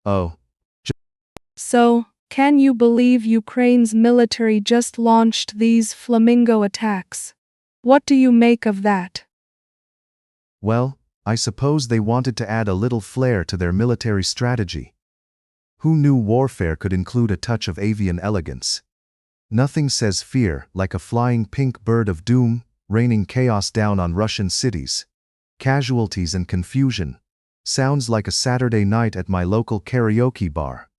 Oh, So, can you believe Ukraine's military just launched these flamingo attacks? What do you make of that? well, I suppose they wanted to add a little flair to their military strategy. Who knew warfare could include a touch of avian elegance? Nothing says fear like a flying pink bird of doom, raining chaos down on Russian cities. Casualties and confusion. Sounds like a Saturday night at my local karaoke bar.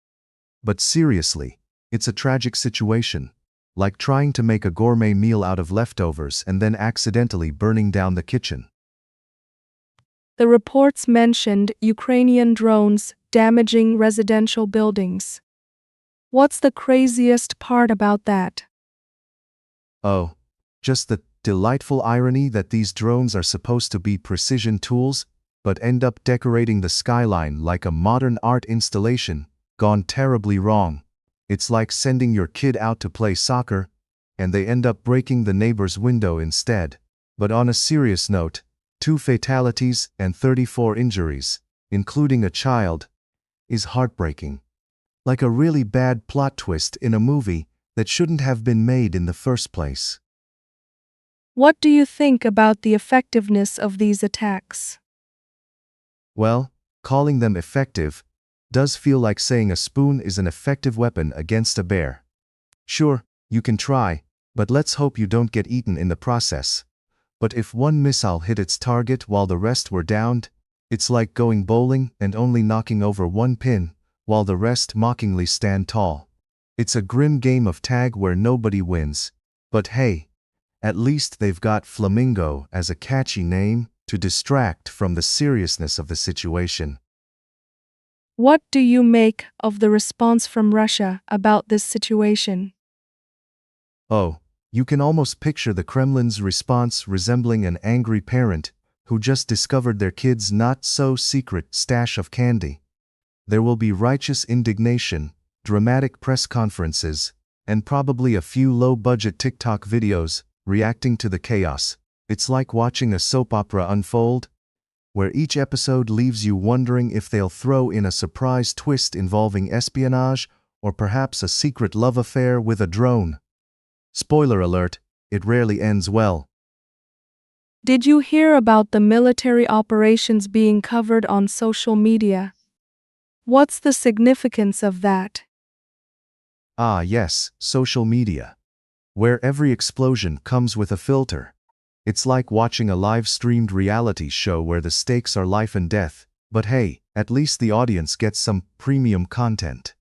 But seriously, it's a tragic situation, like trying to make a gourmet meal out of leftovers and then accidentally burning down the kitchen. The reports mentioned Ukrainian drones damaging residential buildings. What's the craziest part about that? Oh, just the delightful irony that these drones are supposed to be precision tools, but end up decorating the skyline like a modern art installation, gone terribly wrong. It's like sending your kid out to play soccer, and they end up breaking the neighbor's window instead. But on a serious note, 2 fatalities and 34 injuries, including a child, is heartbreaking. Like a really bad plot twist in a movie that shouldn't have been made in the first place. What do you think about the effectiveness of these attacks? Well, calling them effective does feel like saying a spoon is an effective weapon against a bear. Sure, you can try, but let's hope you don't get eaten in the process. But if one missile hit its target while the rest were downed, it's like going bowling and only knocking over one pin, while the rest mockingly stand tall. It's a grim game of tag where nobody wins. But hey, at least they've got Flamingo as a catchy name to distract from the seriousness of the situation. What do you make of the response from Russia about this situation? Oh, you can almost picture the Kremlin's response resembling an angry parent who just discovered their kid's not-so-secret stash of candy. There will be righteous indignation, dramatic press conferences, and probably a few low-budget TikTok videos reacting to the chaos. It's like watching a soap opera unfold, where each episode leaves you wondering if they'll throw in a surprise twist involving espionage or perhaps a secret love affair with a drone. Spoiler alert, it rarely ends well. Did you hear about the military operations being covered on social media? What's the significance of that? Ah yes, social media. Where every explosion comes with a filter. It's like watching a live-streamed reality show where the stakes are life and death, but hey, at least the audience gets some premium content.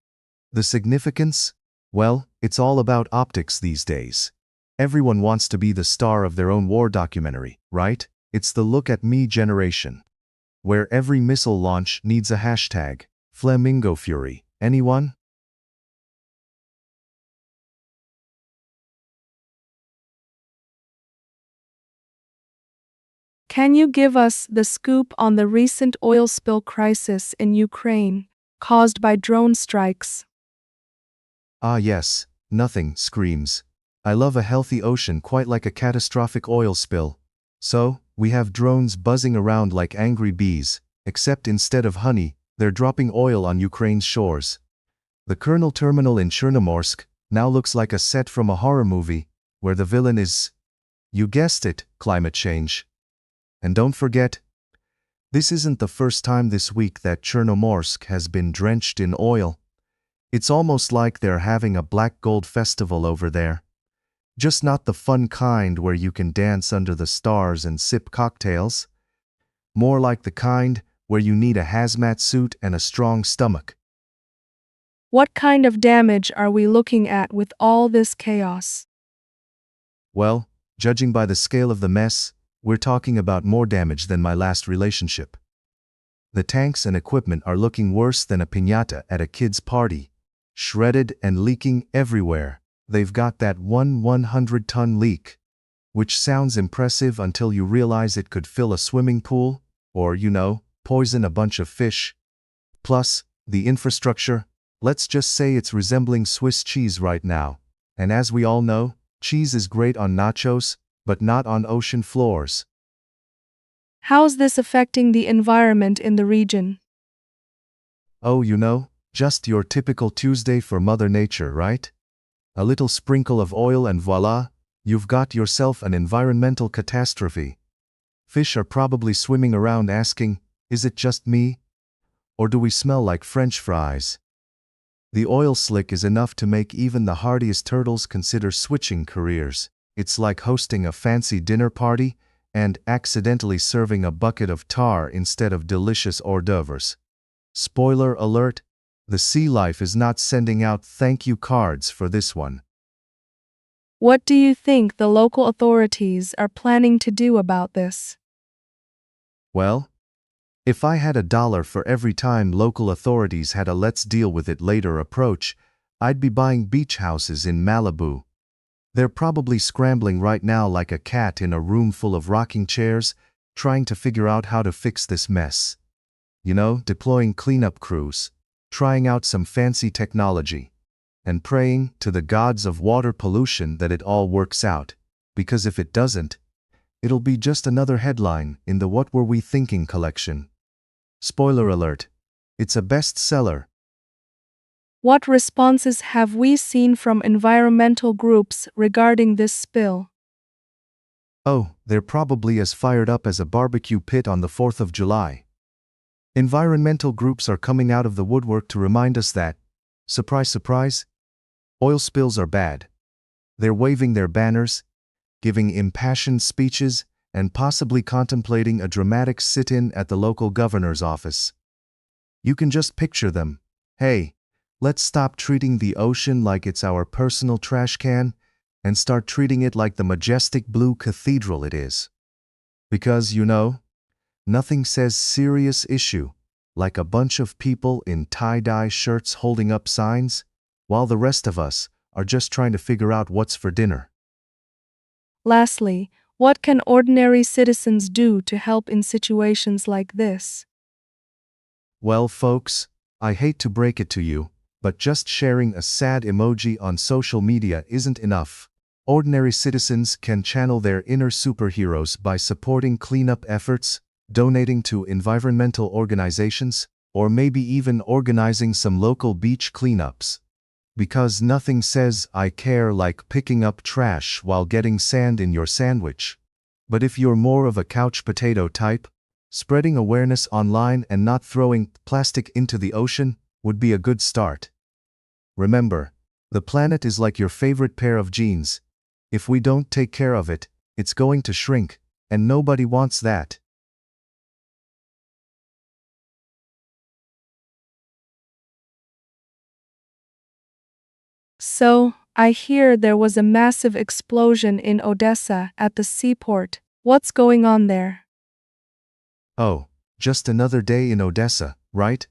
The significance? Well, it's all about optics these days. Everyone wants to be the star of their own war documentary, right? It's the look at me generation. Where every missile launch needs a hashtag, Flamingo Fury. Anyone? Can you give us the scoop on the recent oil spill crisis in Ukraine, caused by drone strikes? Ah yes, nothing screams. I love a healthy ocean quite like a catastrophic oil spill. So, we have drones buzzing around like angry bees, except instead of honey, they're dropping oil on Ukraine's shores. The Colonel Terminal in Chernomorsk now looks like a set from a horror movie, where the villain is, you guessed it, climate change. And don't forget, this isn't the first time this week that Chernomorsk has been drenched in oil. It's almost like they're having a black gold festival over there. Just not the fun kind where you can dance under the stars and sip cocktails. More like the kind where you need a hazmat suit and a strong stomach. What kind of damage are we looking at with all this chaos? Well, judging by the scale of the mess, we're talking about more damage than my last relationship. The tanks and equipment are looking worse than a piñata at a kid's party, shredded and leaking everywhere. They've got that 100-ton leak, which sounds impressive until you realize it could fill a swimming pool, or, poison a bunch of fish. Plus, the infrastructure, let's just say it's resembling Swiss cheese right now. And as we all know, cheese is great on nachos, but not on ocean floors. How's this affecting the environment in the region? Oh, Just your typical Tuesday for Mother Nature, right? A little sprinkle of oil and voila, you've got yourself an environmental catastrophe. Fish are probably swimming around asking, is it just me? Or do we smell like French fries? The oil slick is enough to make even the hardiest turtles consider switching careers. It's like hosting a fancy dinner party and accidentally serving a bucket of tar instead of delicious hors d'oeuvres. Spoiler alert, the sea life is not sending out thank you cards for this one. What do you think the local authorities are planning to do about this? Well, if I had $1 for every time local authorities had a let's deal with it later approach, I'd be buying beach houses in Malibu. They're probably scrambling right now like a cat in a room full of rocking chairs, trying to figure out how to fix this mess. You know, deploying cleanup crews, trying out some fancy technology, and praying to the gods of water pollution that it all works out, because if it doesn't, it'll be just another headline in the What Were We Thinking collection. Spoiler alert, it's a bestseller. What responses have we seen from environmental groups regarding this spill? Oh, they're probably as fired up as a barbecue pit on the 4th of July. Environmental groups are coming out of the woodwork to remind us that, surprise, surprise, oil spills are bad. They're waving their banners, giving impassioned speeches, and possibly contemplating a dramatic sit-in at the local governor's office. You can just picture them. Hey, let's stop treating the ocean like it's our personal trash can and start treating it like the majestic blue cathedral it is. Because, you know, nothing says serious issue like a bunch of people in tie-dye shirts holding up signs, while the rest of us are just trying to figure out what's for dinner. Lastly, what can ordinary citizens do to help in situations like this? Well, folks, I hate to break it to you, but just sharing a sad emoji on social media isn't enough. Ordinary citizens can channel their inner superheroes by supporting cleanup efforts, donating to environmental organizations, or maybe even organizing some local beach cleanups. Because nothing says I care like picking up trash while getting sand in your sandwich. But if you're more of a couch potato type, spreading awareness online and not throwing plastic into the ocean would be a good start. Remember, the planet is like your favorite pair of jeans. If we don't take care of it, it's going to shrink, and nobody wants that. So, I hear there was a massive explosion in Odessa at the seaport. What's going on there? Oh, just another day in Odessa, right?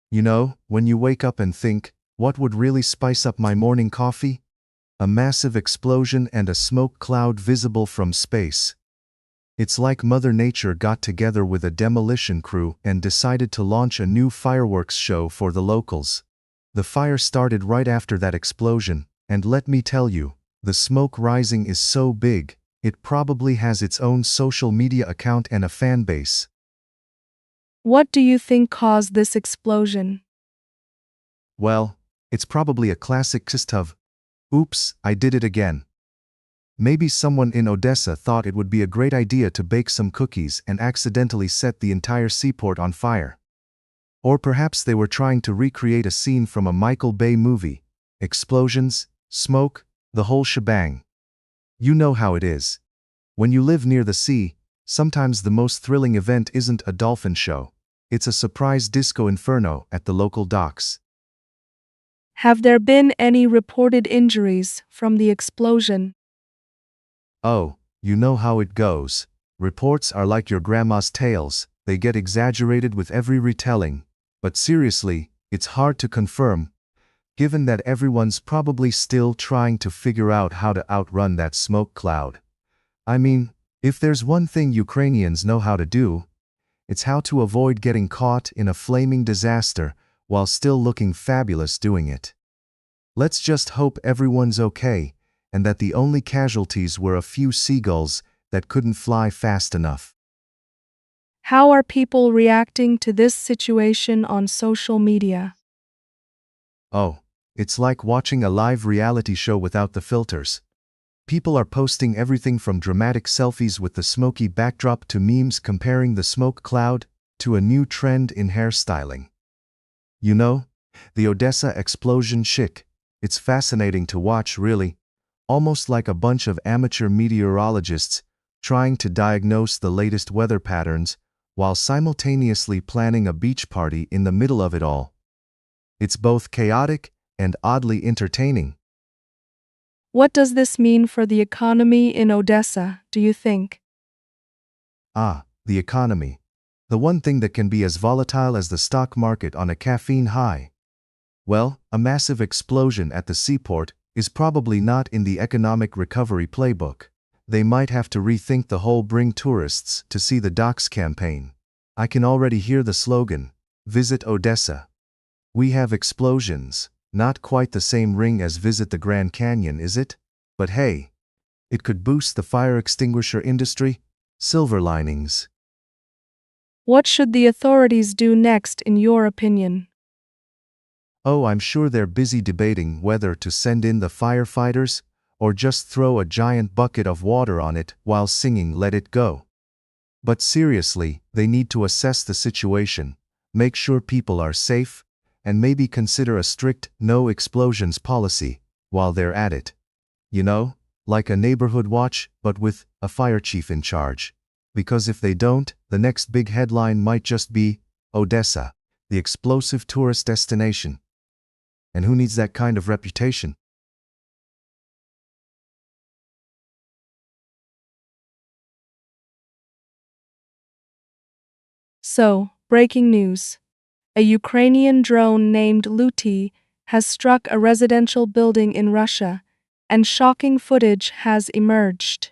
You know, when you wake up and think, what would really spice up my morning coffee? A massive explosion and a smoke cloud visible from space. It's like Mother Nature got together with a demolition crew and decided to launch a new fireworks show for the locals. The fire started right after that explosion, and let me tell you, the smoke rising is so big, it probably has its own social media account and a fan base. What do you think caused this explosion? Well, it's probably a classic case of, oops, I did it again. Maybe someone in Odessa thought it would be a great idea to bake some cookies and accidentally set the entire seaport on fire. Or perhaps they were trying to recreate a scene from a Michael Bay movie. Explosions, smoke, the whole shebang. You know how it is. When you live near the sea, sometimes the most thrilling event isn't a dolphin show. It's a surprise disco inferno at the local docks. Have there been any reported injuries from the explosion? Oh, you know how it goes. Reports are like your grandma's tales, they get exaggerated with every retelling. But seriously, it's hard to confirm, given that everyone's probably still trying to figure out how to outrun that smoke cloud. I mean, if there's one thing Ukrainians know how to do, it's how to avoid getting caught in a flaming disaster while still looking fabulous doing it. Let's just hope everyone's okay, and that the only casualties were a few seagulls that couldn't fly fast enough. How are people reacting to this situation on social media? Oh, it's like watching a live reality show without the filters. People are posting everything from dramatic selfies with the smoky backdrop to memes comparing the smoke cloud to a new trend in hairstyling. You know, the Odessa explosion chic. It's fascinating to watch, really. Almost like a bunch of amateur meteorologists trying to diagnose the latest weather patterns while simultaneously planning a beach party in the middle of it all. It's both chaotic and oddly entertaining. What does this mean for the economy in Odessa, do you think? The economy. The one thing that can be as volatile as the stock market on a caffeine high. Well, a massive explosion at the seaport is probably not in the economic recovery playbook. They might have to rethink the whole Bring Tourists to See the Docks campaign. I can already hear the slogan, Visit Odessa. We have explosions. Not quite the same ring as Visit the Grand Canyon, is it? But hey, it could boost the fire extinguisher industry. Silver linings. What should the authorities do next, in your opinion? Oh, I'm sure they're busy debating whether to send in the firefighters or just throw a giant bucket of water on it while singing Let It Go. But seriously, they need to assess the situation, make sure people are safe, and maybe consider a strict no explosions policy while they're at it. You know, like a neighborhood watch, but with a fire chief in charge. Because if they don't, the next big headline might just be Odessa, the explosive tourist destination. And who needs that kind of reputation? So, breaking news. A Ukrainian drone named Luti has struck a residential building in Russia, and shocking footage has emerged.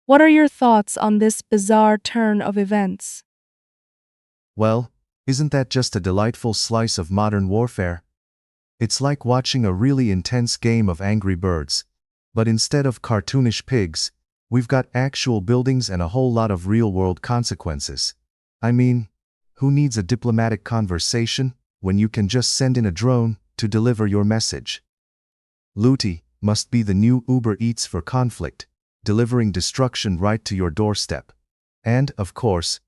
What are your thoughts on this bizarre turn of events? Well, isn't that just a delightful slice of modern warfare? It's like watching a really intense game of Angry Birds. But instead of cartoonish pigs, we've got actual buildings and a whole lot of real-world consequences. I mean, who needs a diplomatic conversation when you can just send in a drone to deliver your message? Luti must be the new Uber Eats for conflict, delivering destruction right to your doorstep. And, of course,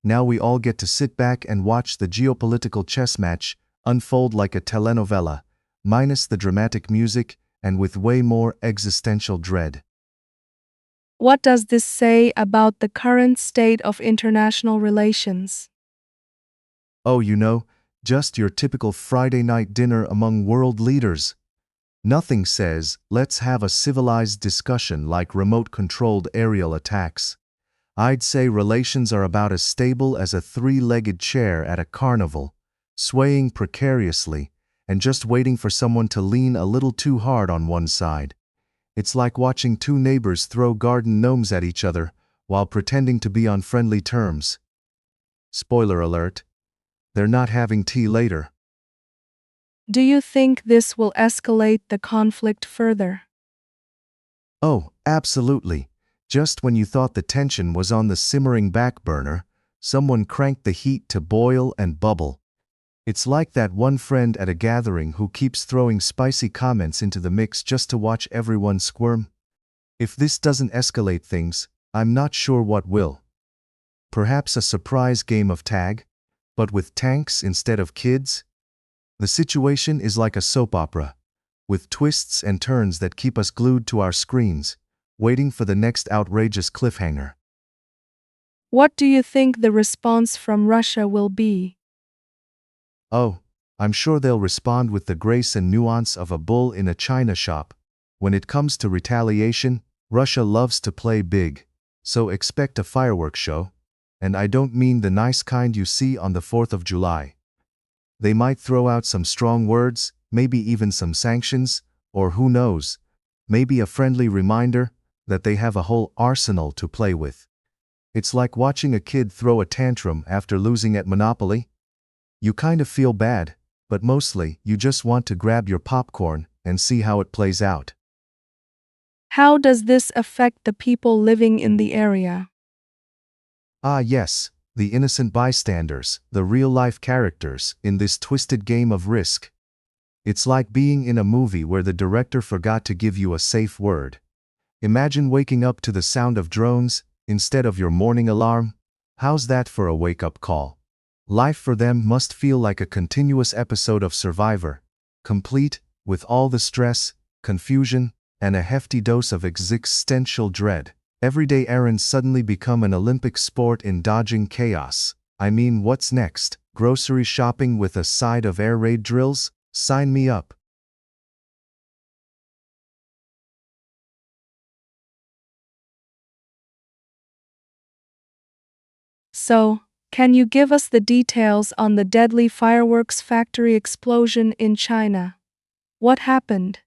now we all get to sit back and watch the geopolitical chess match unfold like a telenovela, minus the dramatic music and with way more existential dread. What does this say about the current state of international relations? Oh, just your typical Friday night dinner among world leaders. Nothing says, let's have a civilized discussion like remote-controlled aerial attacks. I'd say relations are about as stable as a three-legged chair at a carnival, swaying precariously and just waiting for someone to lean a little too hard on one side. It's like watching two neighbors throw garden gnomes at each other while pretending to be on friendly terms. Spoiler alert, they're not having tea later. Do you think this will escalate the conflict further? Oh, absolutely. Just when you thought the tension was on the simmering back burner, someone cranked the heat to boil and bubble. It's like that one friend at a gathering who keeps throwing spicy comments into the mix just to watch everyone squirm. If this doesn't escalate things, I'm not sure what will. Perhaps a surprise game of tag, but with tanks instead of kids? The situation is like a soap opera, with twists and turns that keep us glued to our screens, waiting for the next outrageous cliffhanger. What do you think the response from Russia will be? Oh, I'm sure they'll respond with the grace and nuance of a bull in a china shop. When it comes to retaliation, Russia loves to play big, so expect a fireworks show. And I don't mean the nice kind you see on the 4th of July. They might throw out some strong words, maybe even some sanctions, or who knows, maybe a friendly reminder that they have a whole arsenal to play with. It's like watching a kid throw a tantrum after losing at Monopoly. You kind of feel bad, but mostly you just want to grab your popcorn and see how it plays out. How does this affect the people living in the area? Yes, the innocent bystanders, the real-life characters in this twisted game of risk. It's like being in a movie where the director forgot to give you a safe word. Imagine waking up to the sound of drones instead of your morning alarm. How's that for a wake-up call? Life for them must feel like a continuous episode of Survivor, complete with all the stress, confusion, and a hefty dose of existential dread. Everyday errands suddenly become an Olympic sport in dodging chaos. I mean, what's next? Grocery shopping with a side of air raid drills? Sign me up. So, can you give us the details on the deadly fireworks factory explosion in China? What happened?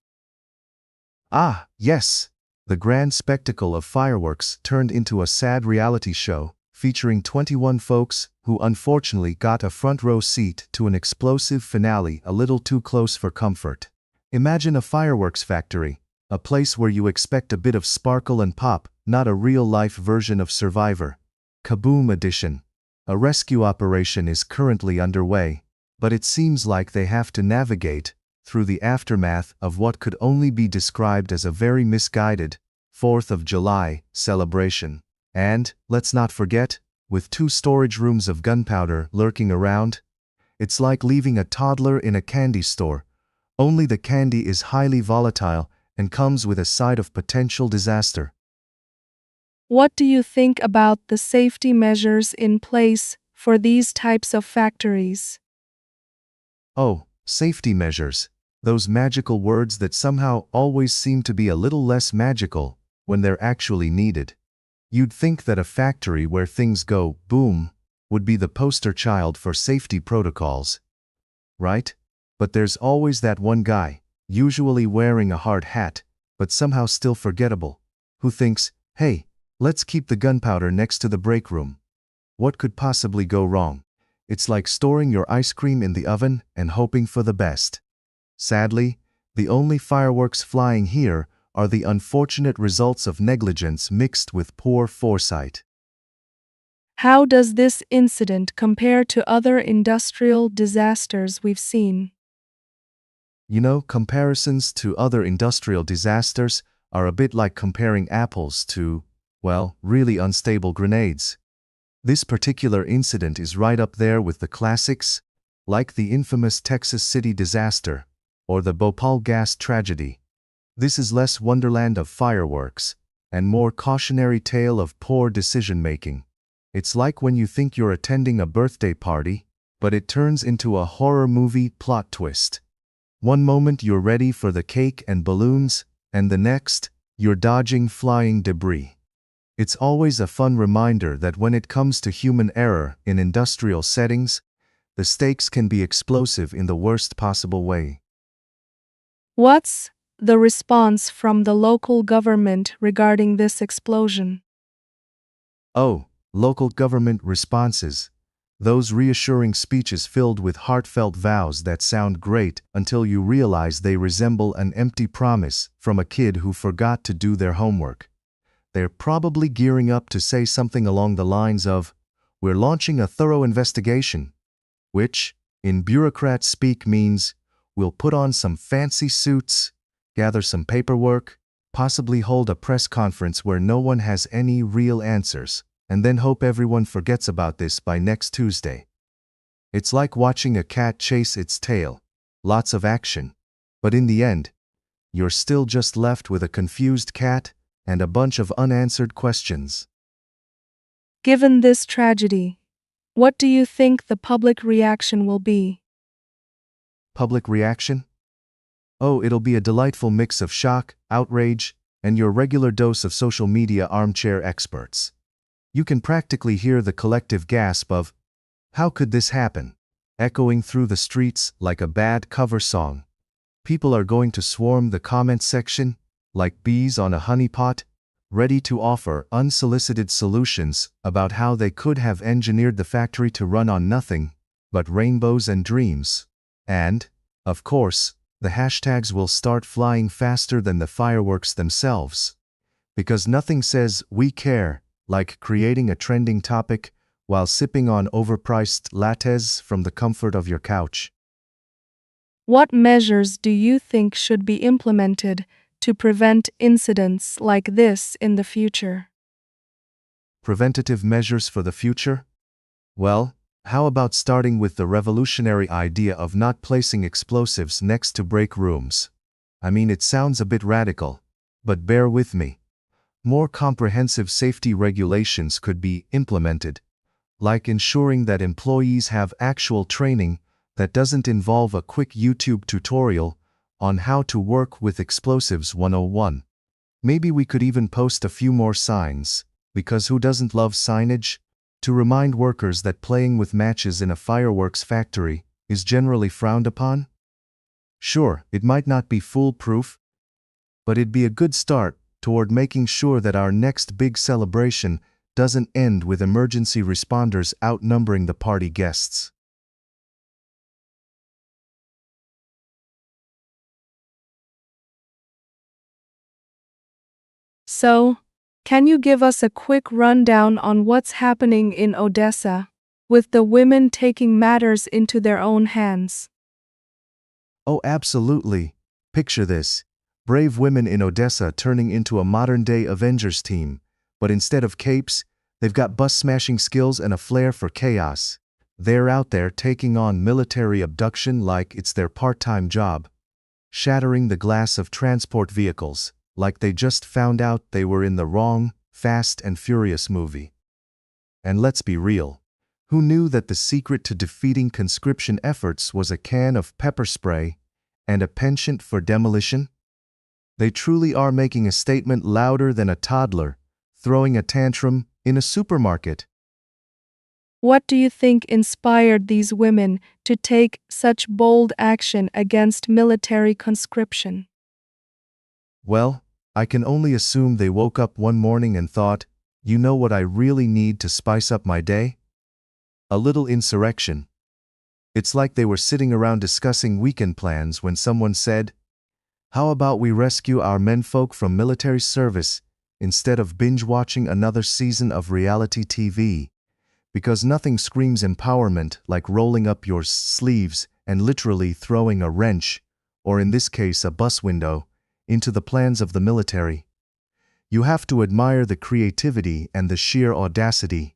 Ah, yes. The grand spectacle of fireworks turned into a sad reality show, featuring 21 folks who unfortunately got a front row seat to an explosive finale a little too close for comfort. Imagine a fireworks factory, a place where you expect a bit of sparkle and pop, not a real-life version of Survivor. Kaboom edition. A rescue operation is currently underway, but it seems like they have to navigate through the aftermath of what could only be described as a very misguided 4th of July celebration. And, let's not forget, with 2 storage rooms of gunpowder lurking around, it's like leaving a toddler in a candy store, only the candy is highly volatile and comes with a side of potential disaster. What do you think about the safety measures in place for these types of factories? Oh, safety measures. Those magical words that somehow always seem to be a little less magical when they're actually needed. You'd think that a factory where things go boom would be the poster child for safety protocols, right? But there's always that one guy, usually wearing a hard hat, but somehow still forgettable, who thinks, hey, let's keep the gunpowder next to the break room. What could possibly go wrong? It's like storing your ice cream in the oven and hoping for the best. Sadly, the only fireworks flying here are the unfortunate results of negligence mixed with poor foresight. How does this incident compare to other industrial disasters we've seen? You know, comparisons to other industrial disasters are a bit like comparing apples to, well, really unstable grenades. This particular incident is right up there with the classics, like the infamous Texas City disaster or the Bhopal gas tragedy. This is less wonderland of fireworks and more cautionary tale of poor decision-making. It's like when you think you're attending a birthday party, but it turns into a horror movie plot twist. One moment you're ready for the cake and balloons, and the next, you're dodging flying debris. It's always a fun reminder that when it comes to human error in industrial settings, the stakes can be explosive in the worst possible way. What's the response from the local government regarding this explosion? Oh, local government responses. Those reassuring speeches filled with heartfelt vows that sound great until you realize they resemble an empty promise from a kid who forgot to do their homework. They're probably gearing up to say something along the lines of, "We're launching a thorough investigation," which, in bureaucrat speak means, we'll put on some fancy suits, gather some paperwork, possibly hold a press conference where no one has any real answers, and then hope everyone forgets about this by next Tuesday. It's like watching a cat chase its tail. Lots of action. But in the end, you're still just left with a confused cat and a bunch of unanswered questions. Given this tragedy, what do you think the public reaction will be? Public reaction? Oh, it'll be a delightful mix of shock, outrage, and your regular dose of social media armchair experts. You can practically hear the collective gasp of, "How could this happen?" echoing through the streets like a bad cover song. People are going to swarm the comment section like bees on a honeypot, ready to offer unsolicited solutions about how they could have engineered the factory to run on nothing but rainbows and dreams. And, of course, the hashtags will start flying faster than the fireworks themselves. Because nothing says "we care" like creating a trending topic while sipping on overpriced lattes from the comfort of your couch. What measures do you think should be implemented to prevent incidents like this in the future? Preventative measures for the future? Well, how about starting with the revolutionary idea of not placing explosives next to break rooms? I mean, it sounds a bit radical, but bear with me. More comprehensive safety regulations could be implemented, like ensuring that employees have actual training that doesn't involve a quick YouTube tutorial on how to work with explosives 101. Maybe we could even post a few more signs, because who doesn't love signage, to remind workers that playing with matches in a fireworks factory is generally frowned upon? Sure, it might not be foolproof, but it'd be a good start toward making sure that our next big celebration doesn't end with emergency responders outnumbering the party guests. So, can you give us a quick rundown on what's happening in Odessa, with the women taking matters into their own hands? Oh, absolutely. Picture this. Brave women in Odessa turning into a modern-day Avengers team, but instead of capes, they've got bus-smashing skills and a flair for chaos. They're out there taking on military abduction like it's their part-time job, shattering the glass of transport vehicles, like they just found out they were in the wrong Fast and Furious movie. And let's be real. Who knew that the secret to defeating conscription efforts was a can of pepper spray and a penchant for demolition? They truly are making a statement louder than a toddler throwing a tantrum in a supermarket. What do you think inspired these women to take such bold action against military conscription? Well, I can only assume they woke up one morning and thought, you know what I really need to spice up my day? A little insurrection. It's like they were sitting around discussing weekend plans when someone said, how about we rescue our menfolk from military service instead of binge-watching another season of reality TV? Because nothing screams empowerment like rolling up your sleeves and literally throwing a wrench, or in this case a bus window, into the plans of the military. You have to admire the creativity and the sheer audacity.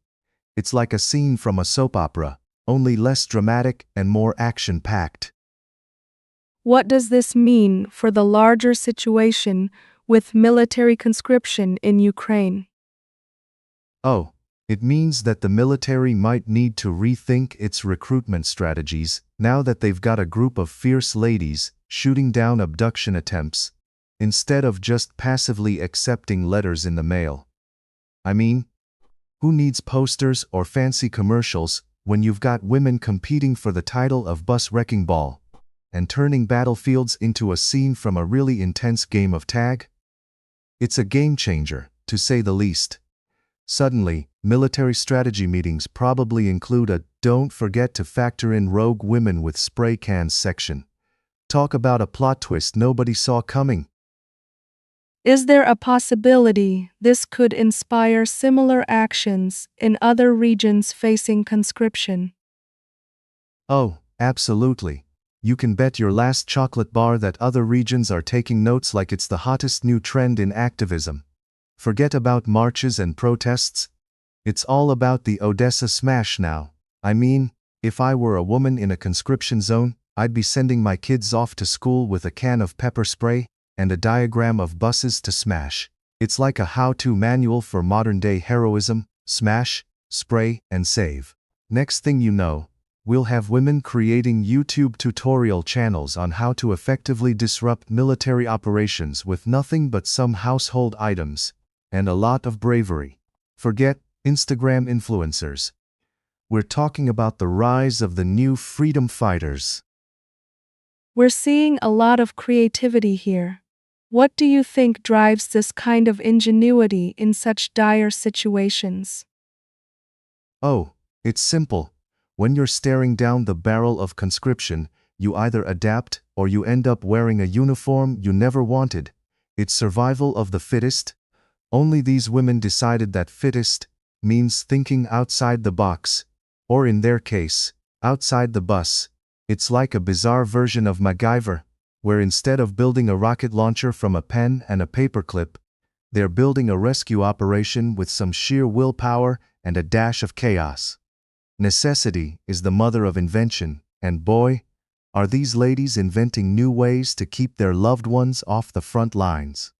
It's like a scene from a soap opera, only less dramatic and more action-packed. What does this mean for the larger situation with military conscription in Ukraine? Oh, it means that the military might need to rethink its recruitment strategies now that they've got a group of fierce ladies shooting down abduction attempts, instead of just passively accepting letters in the mail. I mean, who needs posters or fancy commercials when you've got women competing for the title of bus wrecking ball and turning battlefields into a scene from a really intense game of tag? It's a game changer, to say the least. Suddenly, military strategy meetings probably include a "don't forget to factor in rogue women with spray cans" section. Talk about a plot twist nobody saw coming. Is there a possibility this could inspire similar actions in other regions facing conscription? Oh, absolutely. You can bet your last chocolate bar that other regions are taking notes like it's the hottest new trend in activism. Forget about marches and protests. It's all about the Odessa smash now. I mean, if I were a woman in a conscription zone, I'd be sending my kids off to school with a can of pepper spray and a diagram of buses to smash. It's like a how-to manual for modern-day heroism: smash, spray, and save. Next thing you know, we'll have women creating YouTube tutorial channels on how to effectively disrupt military operations with nothing but some household items and a lot of bravery. Forget Instagram influencers. We're talking about the rise of the new freedom fighters. We're seeing a lot of creativity here. What do you think drives this kind of ingenuity in such dire situations? Oh, it's simple. When you're staring down the barrel of conscription, you either adapt or you end up wearing a uniform you never wanted. It's survival of the fittest. Only these women decided that fittest means thinking outside the box, or in their case, outside the bus, It's like a bizarre version of MacGyver, where instead of building a rocket launcher from a pen and a paperclip, they're building a rescue operation with some sheer willpower and a dash of chaos. Necessity is the mother of invention, and boy, are these ladies inventing new ways to keep their loved ones off the front lines.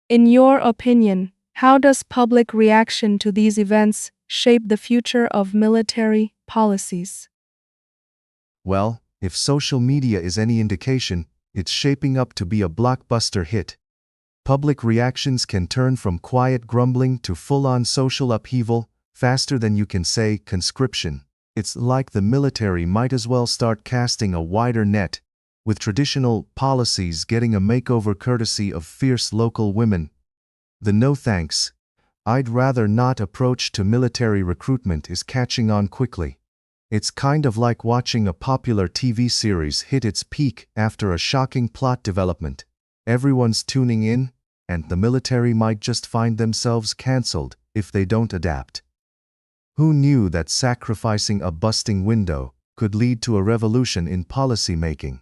In your opinion, how does public reaction to these events shape the future of military policies? Well, if social media is any indication, it's shaping up to be a blockbuster hit. Public reactions can turn from quiet grumbling to full-on social upheaval faster than you can say conscription. It's like the military might as well start casting a wider net, with traditional policies getting a makeover courtesy of fierce local women. The no thanks, I'd rather not approach to military recruitment is catching on quickly. It's kind of like watching a popular TV series hit its peak after a shocking plot development. Everyone's tuning in, and the military might just find themselves cancelled if they don't adapt. Who knew that sacrificing a busting window could lead to a revolution in policy making?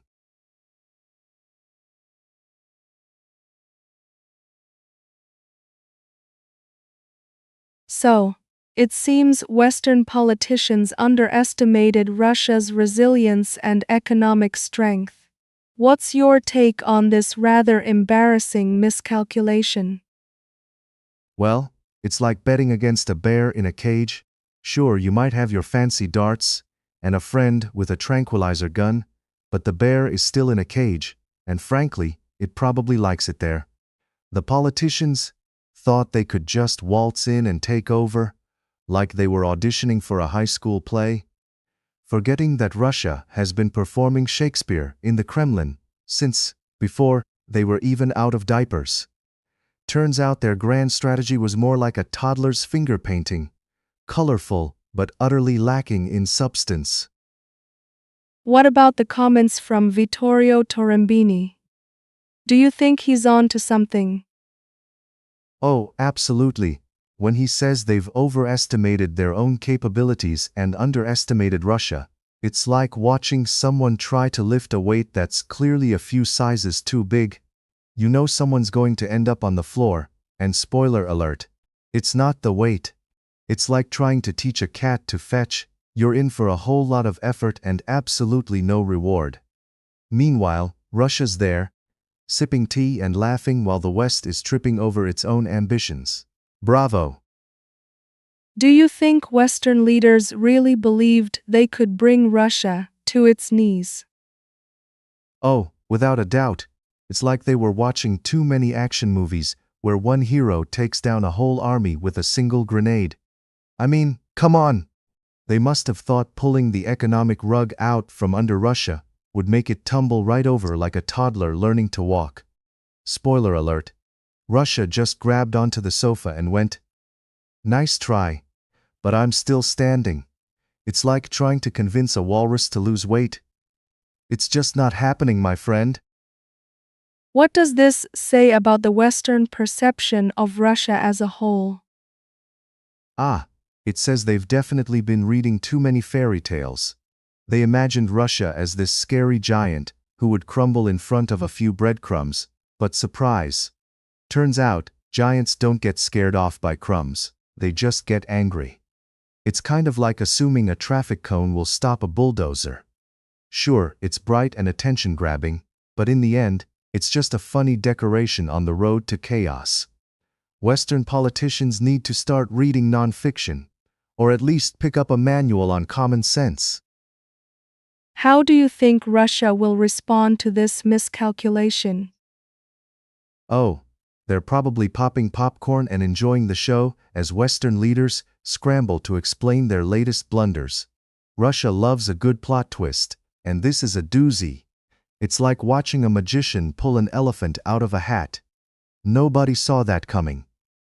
So, it seems Western politicians underestimated Russia's resilience and economic strength. What's your take on this rather embarrassing miscalculation? Well, it's like betting against a bear in a cage. Sure, you might have your fancy darts and a friend with a tranquilizer gun, but the bear is still in a cage, and frankly, it probably likes it there. The politicians thought they could just waltz in and take over, like they were auditioning for a high school play, forgetting that Russia has been performing Shakespeare in the Kremlin since before they were even out of diapers. Turns out their grand strategy was more like a toddler's finger painting, colorful but utterly lacking in substance. What about the comments from Vittorio Torrembini? Do you think he's on to something? Oh, absolutely. When he says they've overestimated their own capabilities and underestimated Russia, it's like watching someone try to lift a weight that's clearly a few sizes too big. You know someone's going to end up on the floor, and spoiler alert, it's not the weight. It's like trying to teach a cat to fetch. You're in for a whole lot of effort and absolutely no reward. Meanwhile, Russia's there, sipping tea and laughing while the West is tripping over its own ambitions. Bravo! Do you think Western leaders really believed they could bring Russia to its knees? Oh, without a doubt. It's like they were watching too many action movies where one hero takes down a whole army with a single grenade. I mean, come on! They must have thought pulling the economic rug out from under Russia would make it tumble right over like a toddler learning to walk. Spoiler alert. Russia just grabbed onto the sofa and went, "Nice try, but I'm still standing." It's like trying to convince a walrus to lose weight. It's just not happening, my friend. What does this say about the Western perception of Russia as a whole? It says they've definitely been reading too many fairy tales. They imagined Russia as this scary giant who would crumble in front of a few breadcrumbs, but surprise. Turns out, giants don't get scared off by crumbs, they just get angry. It's kind of like assuming a traffic cone will stop a bulldozer. Sure, it's bright and attention-grabbing, but in the end, it's just a funny decoration on the road to chaos. Western politicians need to start reading nonfiction, or at least pick up a manual on common sense. How do you think Russia will respond to this miscalculation? Oh, they're probably popping popcorn and enjoying the show as Western leaders scramble to explain their latest blunders. Russia loves a good plot twist, and this is a doozy. It's like watching a magician pull an elephant out of a hat. Nobody saw that coming.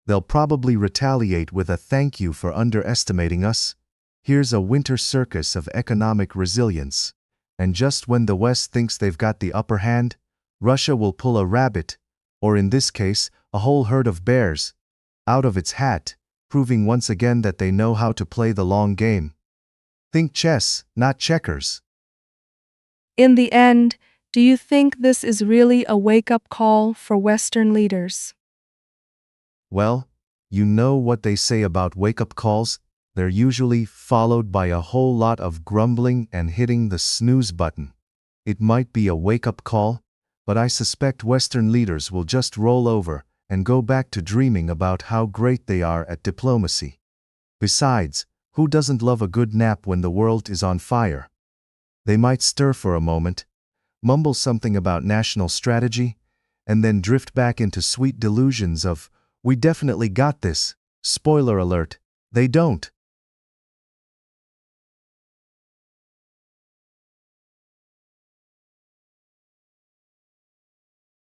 They'll probably retaliate with a "thank you for underestimating us. Here's a winter circus of economic resilience." And just when the West thinks they've got the upper hand, Russia will pull a rabbit, or in this case, a whole herd of bears, out of its hat, proving once again that they know how to play the long game. Think chess, not checkers. In the end, do you think this is really a wake-up call for Western leaders? Well, you know what they say about wake-up calls? They're usually followed by a whole lot of grumbling and hitting the snooze button. It might be a wake-up call, but I suspect Western leaders will just roll over and go back to dreaming about how great they are at diplomacy. Besides, who doesn't love a good nap when the world is on fire? They might stir for a moment, mumble something about national strategy, and then drift back into sweet delusions of, "We definitely got this." Spoiler alert, they don't.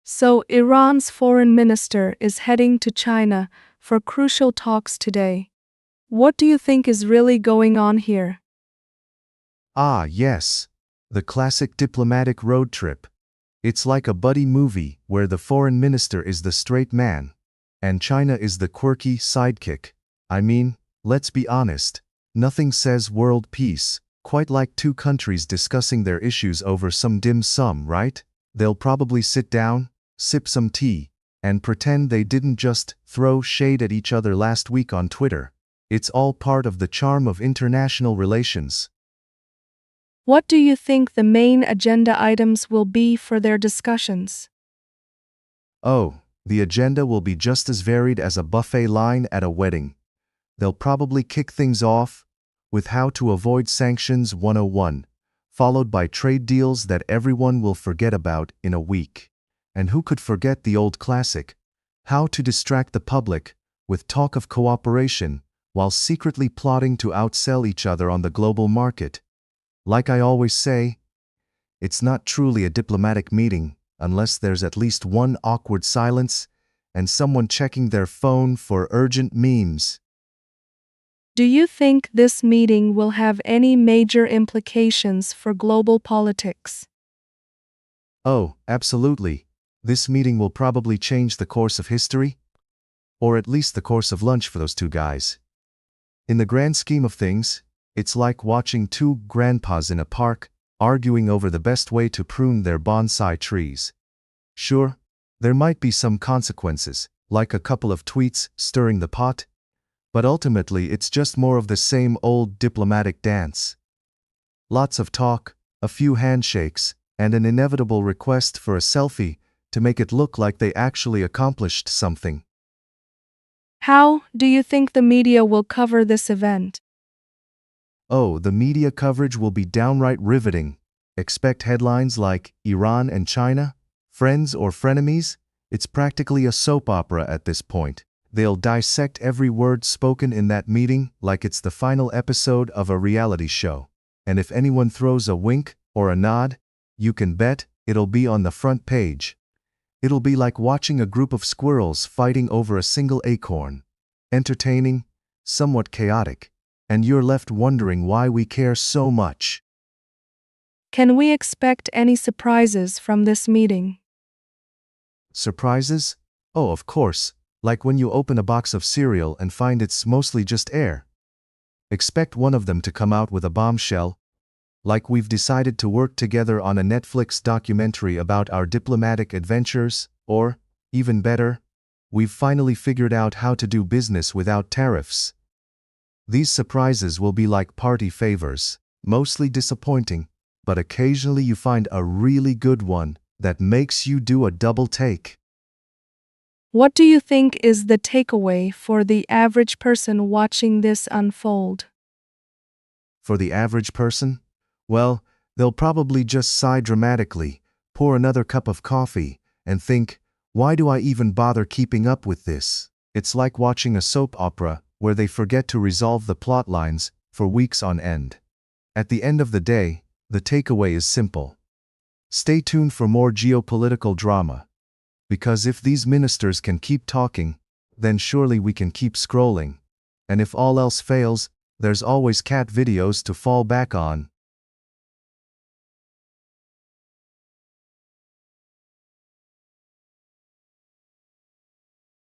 So, Iran's foreign minister is heading to China for crucial talks today. What do you think is really going on here? Ah, yes. The classic diplomatic road trip. It's like a buddy movie where the foreign minister is the straight man, and China is the quirky sidekick. I mean, let's be honest, nothing says world peace quite like two countries discussing their issues over some dim sum, right? They'll probably sit down, sip some tea, and pretend they didn't just throw shade at each other last week on Twitter. It's all part of the charm of international relations. What do you think the main agenda items will be for their discussions? Oh, the agenda will be just as varied as a buffet line at a wedding. They'll probably kick things off with how to avoid sanctions 101, followed by trade deals that everyone will forget about in a week. And who could forget the old classic, how to distract the public with talk of cooperation while secretly plotting to outsell each other on the global market. Like I always say, it's not truly a diplomatic meeting unless there's at least one awkward silence and someone checking their phone for urgent memes. Do you think this meeting will have any major implications for global politics? Oh, absolutely. This meeting will probably change the course of history, or at least the course of lunch for those two guys. In the grand scheme of things, it's like watching two grandpas in a park arguing over the best way to prune their bonsai trees. Sure, there might be some consequences, like a couple of tweets stirring the pot, but ultimately it's just more of the same old diplomatic dance. Lots of talk, a few handshakes, and an inevitable request for a selfie to make it look like they actually accomplished something. How do you think the media will cover this event? Oh, the media coverage will be downright riveting. Expect headlines like Iran and China, friends or frenemies. It's practically a soap opera at this point. They'll dissect every word spoken in that meeting like it's the final episode of a reality show. And if anyone throws a wink or a nod, you can bet it'll be on the front page. It'll be like watching a group of squirrels fighting over a single acorn. Entertaining, somewhat chaotic, and you're left wondering why we care so much. Can we expect any surprises from this meeting? Surprises? Oh, of course, like when you open a box of cereal and find it's mostly just air. Expect one of them to come out with a bombshell, like we've decided to work together on a Netflix documentary about our diplomatic adventures, or, even better, we've finally figured out how to do business without tariffs. These surprises will be like party favors, mostly disappointing, but occasionally you find a really good one that makes you do a double take. What do you think is the takeaway for the average person watching this unfold? For the average person? Well, they'll probably just sigh dramatically, pour another cup of coffee, and think, why do I even bother keeping up with this? It's like watching a soap opera where they forget to resolve the plot lines for weeks on end. At the end of the day, the takeaway is simple. Stay tuned for more geopolitical drama. Because if these ministers can keep talking, then surely we can keep scrolling. And if all else fails, there's always cat videos to fall back on.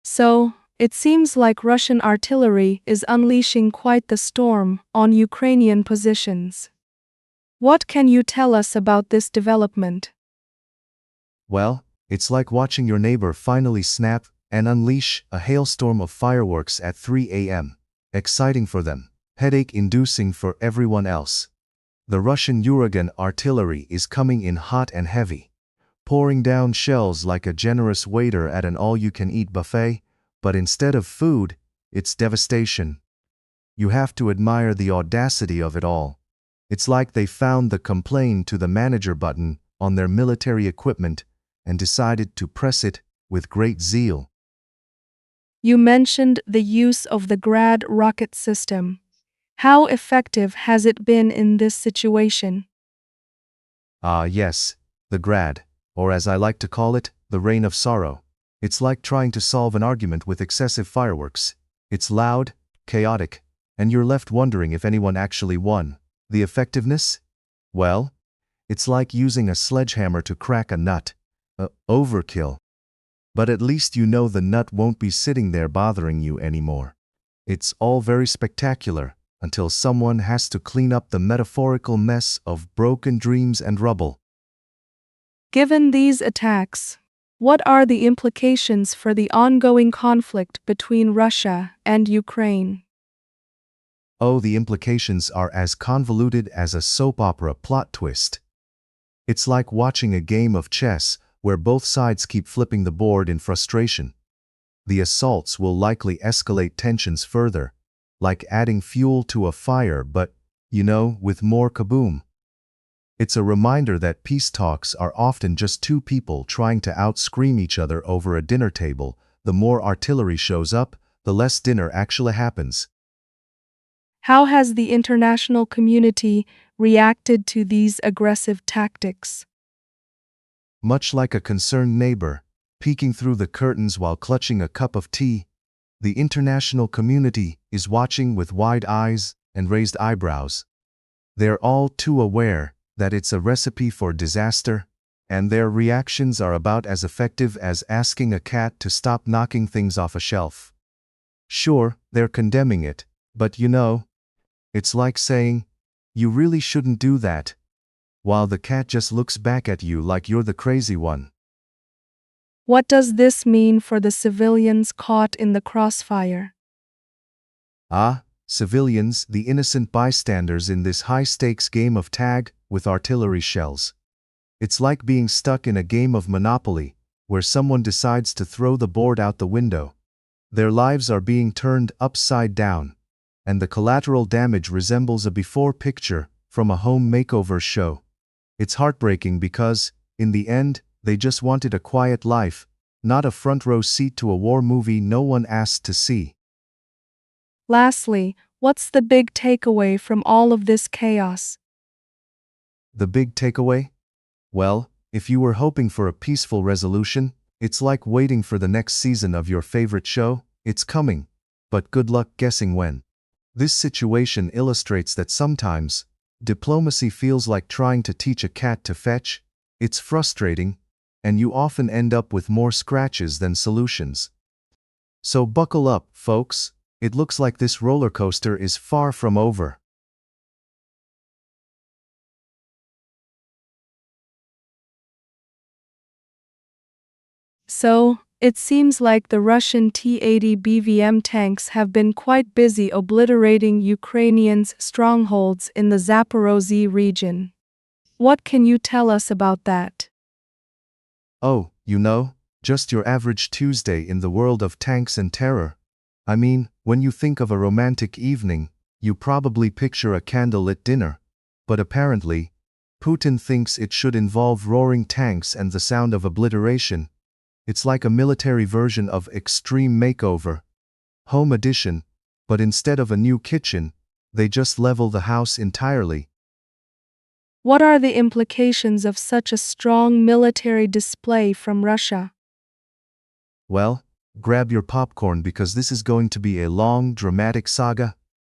So, it seems like Russian artillery is unleashing quite the storm on Ukrainian positions. What can you tell us about this development? Well, it's like watching your neighbor finally snap and unleash a hailstorm of fireworks at 3 a.m. Exciting for them, headache-inducing for everyone else. The Russian Uragan artillery is coming in hot and heavy, pouring down shells like a generous waiter at an all-you-can-eat buffet, but instead of food, it's devastation. You have to admire the audacity of it all. It's like they found the complain to the manager button on their military equipment and decided to press it with great zeal. You mentioned the use of the Grad rocket system. How effective has it been in this situation? Ah, yes, the Grad, or as I like to call it, the Rain of Sorrow. It's like trying to solve an argument with excessive fireworks. It's loud, chaotic, and you're left wondering if anyone actually won. The effectiveness? Well, it's like using a sledgehammer to crack a nut. Overkill. But at least you know the nut won't be sitting there bothering you anymore. It's all very spectacular until someone has to clean up the metaphorical mess of broken dreams and rubble. Given these attacks, what are the implications for the ongoing conflict between Russia and Ukraine? Oh, the implications are as convoluted as a soap opera plot twist. It's like watching a game of chess where both sides keep flipping the board in frustration. The assaults will likely escalate tensions further, like adding fuel to a fire, but, with more kaboom. It's a reminder that peace talks are often just two people trying to out-scream each other over a dinner table. The more artillery shows up, the less dinner actually happens. How has the international community reacted to these aggressive tactics? Much like a concerned neighbor, peeking through the curtains while clutching a cup of tea, the international community is watching with wide eyes and raised eyebrows. They're all too aware that it's a recipe for disaster, and their reactions are about as effective as asking a cat to stop knocking things off a shelf. Sure, they're condemning it, but it's like saying, "You really shouldn't do that," while the cat just looks back at you like you're the crazy one. What does this mean for the civilians caught in the crossfire? Civilians, the innocent bystanders in this high-stakes game of tag with artillery shells. It's like being stuck in a game of Monopoly, where someone decides to throw the board out the window. Their lives are being turned upside down, and the collateral damage resembles a before picture from a home makeover show. It's heartbreaking because, in the end, they just wanted a quiet life, not a front-row seat to a war movie no one asked to see. Lastly, what's the big takeaway from all of this chaos? The big takeaway? Well, if you were hoping for a peaceful resolution, it's like waiting for the next season of your favorite show. It's coming, but good luck guessing when. This situation illustrates that sometimes, diplomacy feels like trying to teach a cat to fetch. It's frustrating, and you often end up with more scratches than solutions. So buckle up, folks. It looks like this roller coaster is far from over. So, it seems like the Russian T-80 BVM tanks have been quite busy obliterating Ukrainians' strongholds in the Zaporozhye region. What can you tell us about that? Oh, just your average Tuesday in the world of tanks and terror. I mean, when you think of a romantic evening, you probably picture a candlelit dinner. But apparently, Putin thinks it should involve roaring tanks and the sound of obliteration. It's like a military version of Extreme Makeover, Home Edition, but instead of a new kitchen, they just level the house entirely. What are the implications of such a strong military display from Russia? Well, grab your popcorn because this is going to be a long, dramatic saga.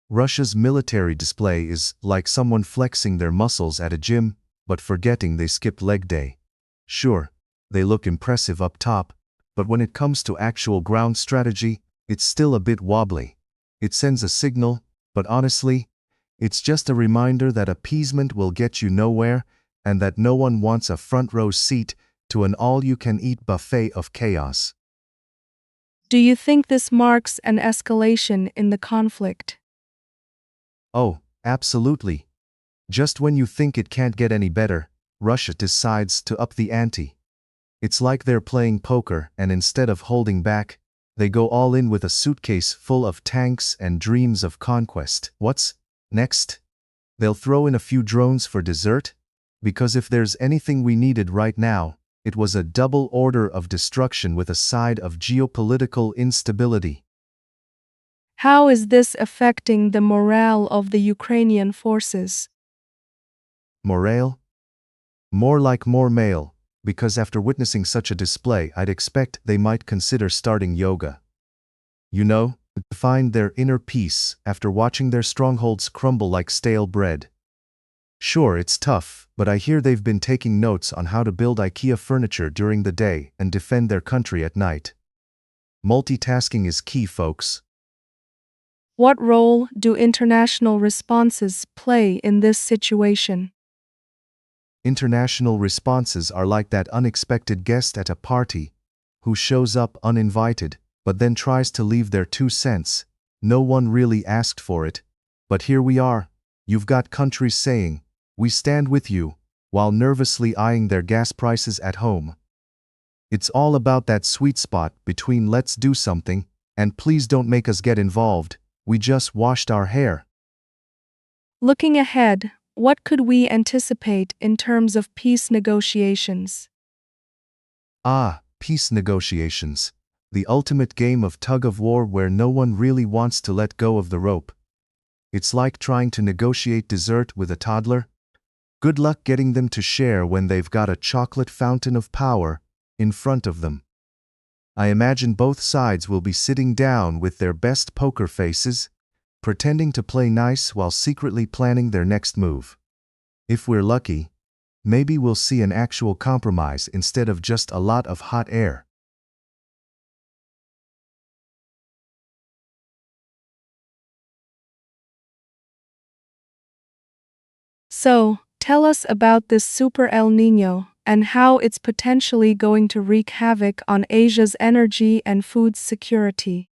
Russia's military display is like someone flexing their muscles at a gym, but forgetting they skipped leg day. Sure, they look impressive up top, but when it comes to actual ground strategy, it's still a bit wobbly. It sends a signal, but honestly, It's just a reminder that appeasement will get you nowhere and that no one wants a front row seat to an all-you-can-eat buffet of chaos. Do you think this marks an escalation in the conflict? Oh, absolutely. Just when you think it can't get any better, Russia decides to up the ante. It's like they're playing poker, and instead of holding back, they go all in with a suitcase full of tanks and dreams of conquest. What's next? They'll throw in a few drones for dessert? Because if there's anything we needed right now, it was a double order of destruction with a side of geopolitical instability. How is this affecting the morale of the Ukrainian forces? Morale? More like more male, because after witnessing such a display, I'd expect they might consider starting yoga. You know, to find their inner peace after watching their strongholds crumble like stale bread. Sure, it's tough, but I hear they've been taking notes on how to build IKEA furniture during the day and defend their country at night. Multitasking is key, folks. What role do international responses play in this situation? International responses are like that unexpected guest at a party who shows up uninvited, but then tries to leave their 2 cents. No one really asked for it, but here we are. You've got countries saying, "We stand with you," while nervously eyeing their gas prices at home. It's all about that sweet spot between "let's do something" and "please don't make us get involved, we just washed our hair." Looking ahead, what could we anticipate in terms of peace negotiations? Peace negotiations. The ultimate game of tug-of-war where no one really wants to let go of the rope. It's like trying to negotiate dessert with a toddler. Good luck getting them to share when they've got a chocolate fountain of power in front of them. I imagine both sides will be sitting down with their best poker faces, pretending to play nice while secretly planning their next move. If we're lucky, maybe we'll see an actual compromise instead of just a lot of hot air. So, tell us about this Super El Niño and how it's potentially going to wreak havoc on Asia's energy and food security.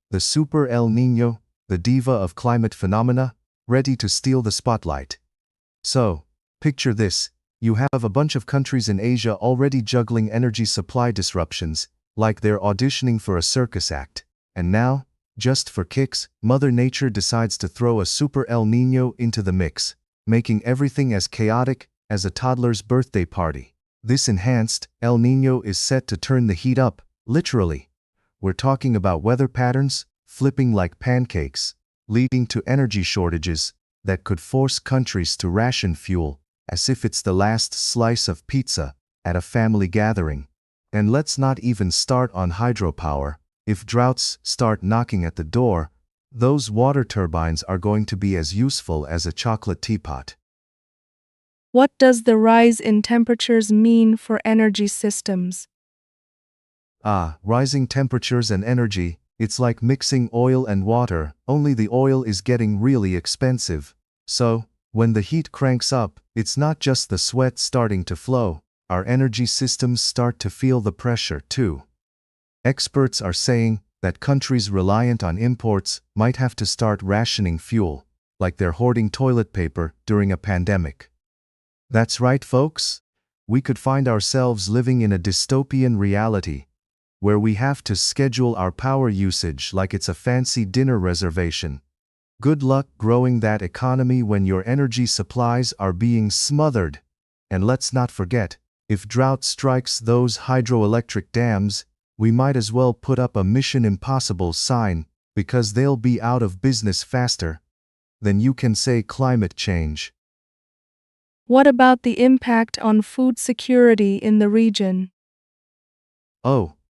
The Super El Niño, the diva of climate phenomena, ready to steal the spotlight. So, picture this. You have a bunch of countries in Asia already juggling energy supply disruptions, like they're auditioning for a circus act. And now, just for kicks, Mother Nature decides to throw a Super El Niño into the mix, making everything as chaotic as a toddler's birthday party. This enhanced El Niño is set to turn the heat up, literally. We're talking about weather patterns flipping like pancakes, leading to energy shortages that could force countries to ration fuel as if it's the last slice of pizza at a family gathering. And let's not even start on hydropower. If droughts start knocking at the door, those water turbines are going to be as useful as a chocolate teapot. What does the rise in temperatures mean for energy systems? Rising temperatures and energy, it's like mixing oil and water, only the oil is getting really expensive. So, when the heat cranks up, it's not just the sweat starting to flow, our energy systems start to feel the pressure too. Experts are saying that countries reliant on imports might have to start rationing fuel, like they're hoarding toilet paper during a pandemic. That's right, folks. We could find ourselves living in a dystopian reality, where we have to schedule our power usage like it's a fancy dinner reservation. Good luck growing that economy when your energy supplies are being smothered. And let's not forget, if drought strikes those hydroelectric dams, we might as well put up a Mission Impossible sign, because they'll be out of business faster than you can say climate change. What about the impact on food security in the region?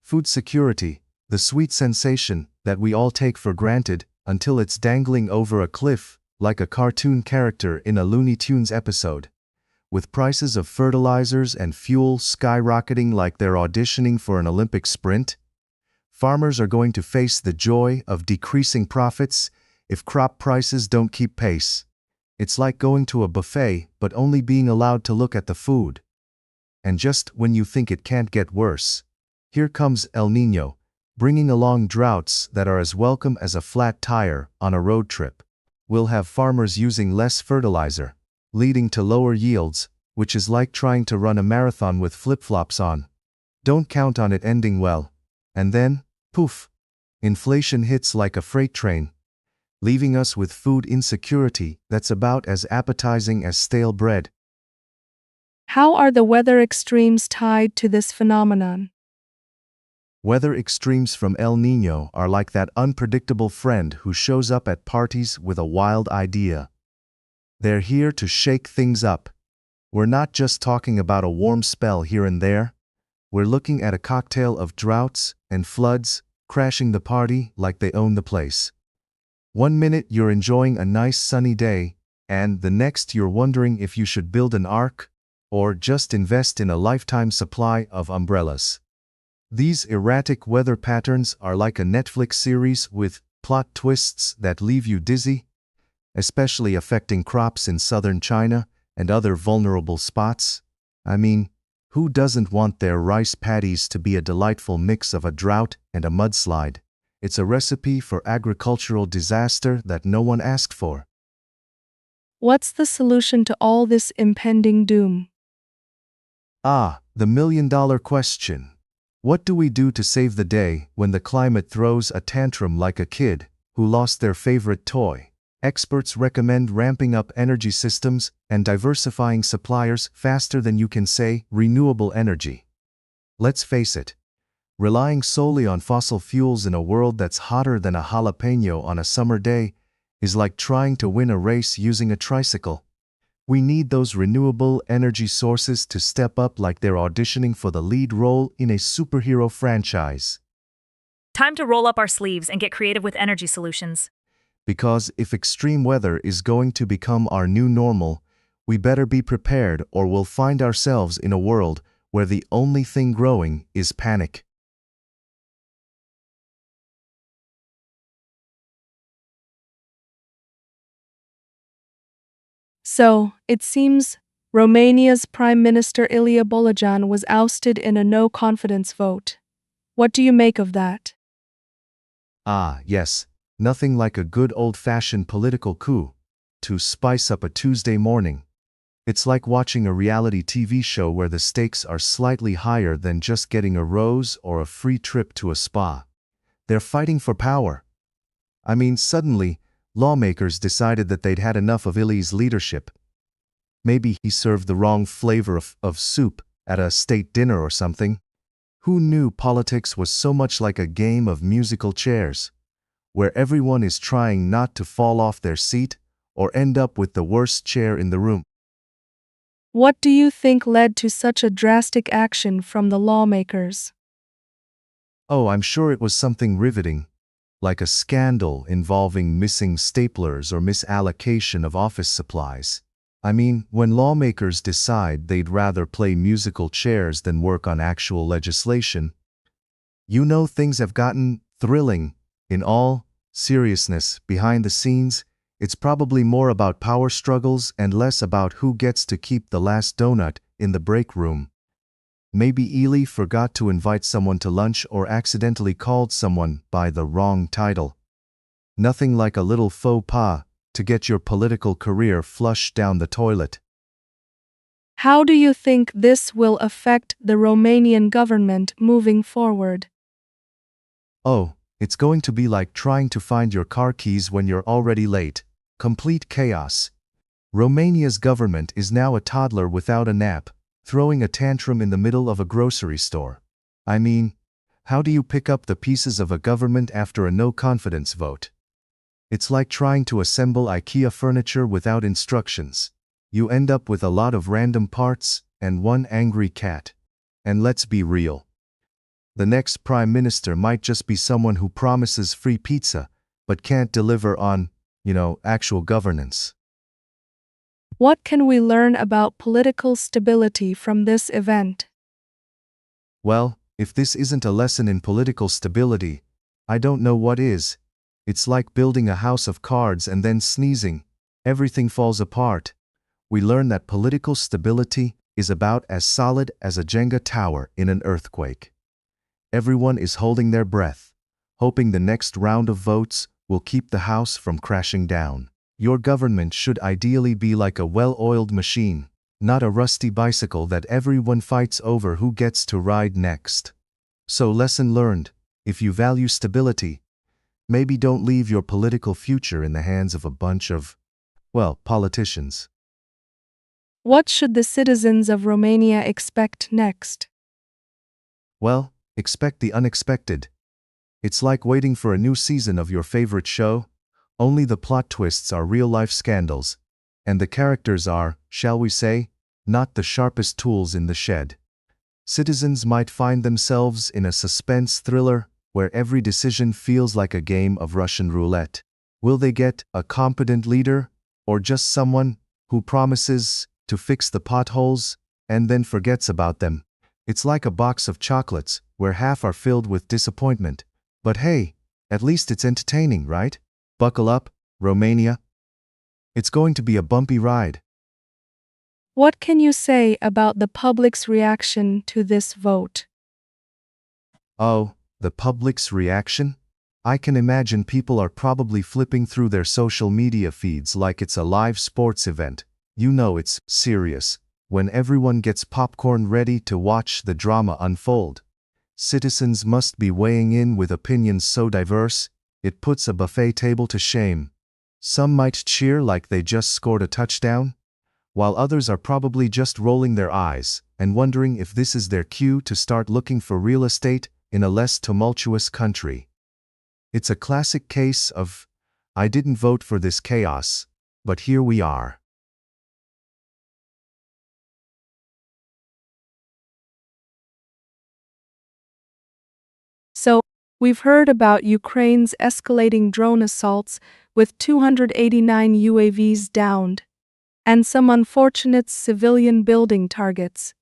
Food security, the sweet sensation that we all take for granted until it's dangling over a cliff like a cartoon character in a Looney Tunes episode. With prices of fertilizers and fuel skyrocketing like they're auditioning for an Olympic sprint, farmers are going to face the joy of decreasing profits if crop prices don't keep pace. It's like going to a buffet but only being allowed to look at the food. And just when you think it can't get worse, here comes El Niño, bringing along droughts that are as welcome as a flat tire on a road trip. We'll have farmers using less fertilizer, leading to lower yields, which is like trying to run a marathon with flip-flops on. Don't count on it ending well. And then, poof, inflation hits like a freight train, leaving us with food insecurity that's about as appetizing as stale bread. How are the weather extremes tied to this phenomenon? Weather extremes from El Niño are like that unpredictable friend who shows up at parties with a wild idea. They're here to shake things up. We're not just talking about a warm spell here and there. We're looking at a cocktail of droughts and floods, crashing the party like they own the place. One minute you're enjoying a nice sunny day, and the next you're wondering if you should build an ark, or just invest in a lifetime supply of umbrellas. These erratic weather patterns are like a Netflix series with plot twists that leave you dizzy, especially affecting crops in southern China and other vulnerable spots. I mean, who doesn't want their rice paddies to be a delightful mix of a drought and a mudslide? It's a recipe for agricultural disaster that no one asked for. What's the solution to all this impending doom? Ah, the million-dollar question. What do we do to save the day when the climate throws a tantrum like a kid who lost their favorite toy? Experts recommend ramping up energy systems and diversifying suppliers faster than you can say renewable energy. Let's face it, relying solely on fossil fuels in a world that's hotter than a jalapeno on a summer day is like trying to win a race using a tricycle. We need those renewable energy sources to step up like they're auditioning for the lead role in a superhero franchise. Time to roll up our sleeves and get creative with energy solutions. Because if extreme weather is going to become our new normal, we better be prepared or we'll find ourselves in a world where the only thing growing is panic. So, it seems Romania's Prime Minister Ilie Bolojan was ousted in a no-confidence vote. What do you make of that? Ah, yes, nothing like a good old-fashioned political coup to spice up a Tuesday morning. It's like watching a reality TV show where the stakes are slightly higher than just getting a rose or a free trip to a spa. They're fighting for power. I mean, suddenly, lawmakers decided that they'd had enough of Ilie's leadership. Maybe he served the wrong flavor of soup at a state dinner or something. Who knew politics was so much like a game of musical chairs, where everyone is trying not to fall off their seat or end up with the worst chair in the room? What do you think led to such a drastic action from the lawmakers? Oh, I'm sure it was something riveting, like a scandal involving missing staplers or misallocation of office supplies. I mean, when lawmakers decide they'd rather play musical chairs than work on actual legislation, you know things have gotten thrilling. In all seriousness, behind the scenes, it's probably more about power struggles and less about who gets to keep the last donut in the break room. Maybe Ilie forgot to invite someone to lunch or accidentally called someone by the wrong title. Nothing like a little faux pas to get your political career flushed down the toilet. How do you think this will affect the Romanian government moving forward? Oh, it's going to be like trying to find your car keys when you're already late. Complete chaos. Romania's government is now a toddler without a nap, throwing a tantrum in the middle of a grocery store. I mean, how do you pick up the pieces of a government after a no-confidence vote? It's like trying to assemble IKEA furniture without instructions. You end up with a lot of random parts and one angry cat. And let's be real. The next prime minister might just be someone who promises free pizza, but can't deliver on, actual governance. What can we learn about political stability from this event? Well, if this isn't a lesson in political stability, I don't know what is. It's like building a house of cards and then sneezing. Everything falls apart. We learn that political stability is about as solid as a Jenga tower in an earthquake. Everyone is holding their breath, hoping the next round of votes will keep the house from crashing down. Your government should ideally be like a well-oiled machine, not a rusty bicycle that everyone fights over who gets to ride next. So lesson learned, if you value stability, maybe don't leave your political future in the hands of a bunch of, well, politicians. What should the citizens of Romania expect next? Well, expect the unexpected. It's like waiting for a new season of your favorite show, only the plot twists are real-life scandals, and the characters are, shall we say, not the sharpest tools in the shed. Citizens might find themselves in a suspense thriller where every decision feels like a game of Russian roulette. Will they get a competent leader, or just someone who promises to fix the potholes and then forgets about them? It's like a box of chocolates where half are filled with disappointment. But hey, at least it's entertaining, right? Buckle up, Romania. It's going to be a bumpy ride. What can you say about the public's reaction to this vote? Oh, the public's reaction? I can imagine people are probably flipping through their social media feeds like it's a live sports event. You know it's serious when everyone gets popcorn ready to watch the drama unfold. Citizens must be weighing in with opinions so diverse, it puts a buffet table to shame. Some might cheer like they just scored a touchdown, while others are probably just rolling their eyes and wondering if this is their cue to start looking for real estate in a less tumultuous country. It's a classic case of, I didn't vote for this chaos, but here we are. So, we've heard about Ukraine's escalating drone assaults with 289 UAVs downed, and some unfortunate civilian building targets.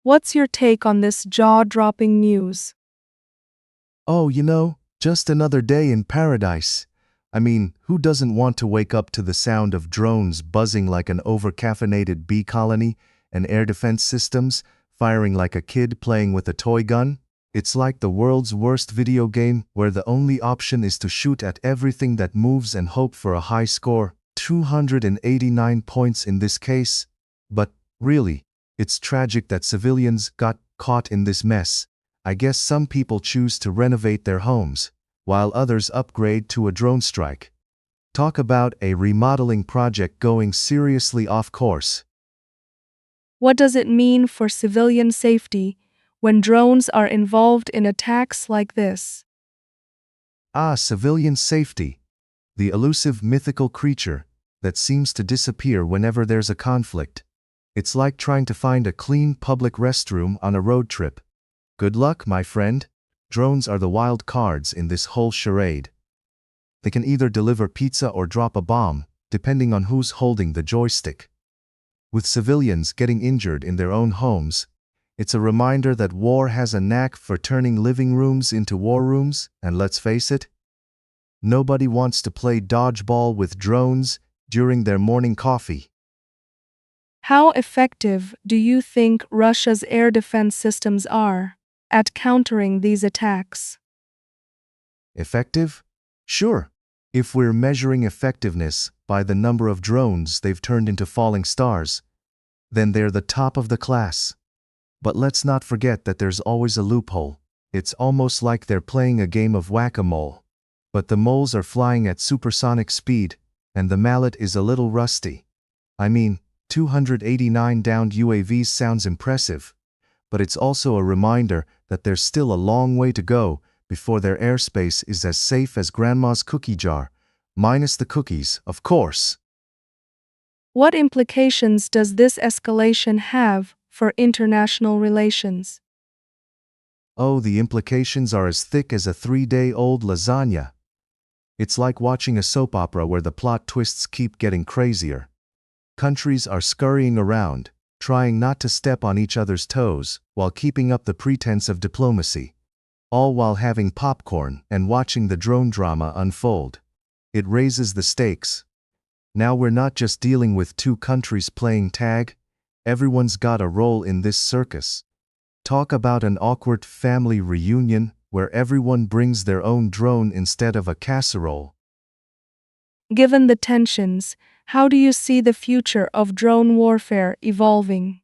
What's your take on this jaw-dropping news? Oh, just another day in paradise. I mean, who doesn't want to wake up to the sound of drones buzzing like an over-caffeinated bee colony and air defense systems firing like a kid playing with a toy gun? It's like the world's worst video game where the only option is to shoot at everything that moves and hope for a high score, 289 points in this case. But, really, it's tragic that civilians got caught in this mess. I guess some people choose to renovate their homes, while others upgrade to a drone strike. Talk about a remodeling project going seriously off course. What does it mean for civilian safety when drones are involved in attacks like this? Civilian safety. The elusive mythical creature that seems to disappear whenever there's a conflict. It's like trying to find a clean public restroom on a road trip. Good luck, my friend. Drones are the wild cards in this whole charade. They can either deliver pizza or drop a bomb, depending on who's holding the joystick. With civilians getting injured in their own homes, it's a reminder that war has a knack for turning living rooms into war rooms, and let's face it, nobody wants to play dodgeball with drones during their morning coffee. How effective do you think Russia's air defense systems are at countering these attacks? Effective? Sure. If we're measuring effectiveness by the number of drones they've turned into falling stars, then they're the top of the class. But let's not forget that there's always a loophole. It's almost like they're playing a game of whack-a-mole. But the moles are flying at supersonic speed, and the mallet is a little rusty. I mean, 289 downed UAVs sounds impressive, but it's also a reminder that there's still a long way to go before their airspace is as safe as Grandma's cookie jar, minus the cookies, of course. What implications does this escalation have for international relations? Oh, the implications are as thick as a 3-day-old lasagna. It's like watching a soap opera where the plot twists keep getting crazier. Countries are scurrying around, trying not to step on each other's toes while keeping up the pretense of diplomacy. all while having popcorn and watching the drone drama unfold. It raises the stakes. Now we're not just dealing with two countries playing tag, everyone's got a role in this circus. Talk about an awkward family reunion where everyone brings their own drone instead of a casserole. Given the tensions, how do you see the future of drone warfare evolving?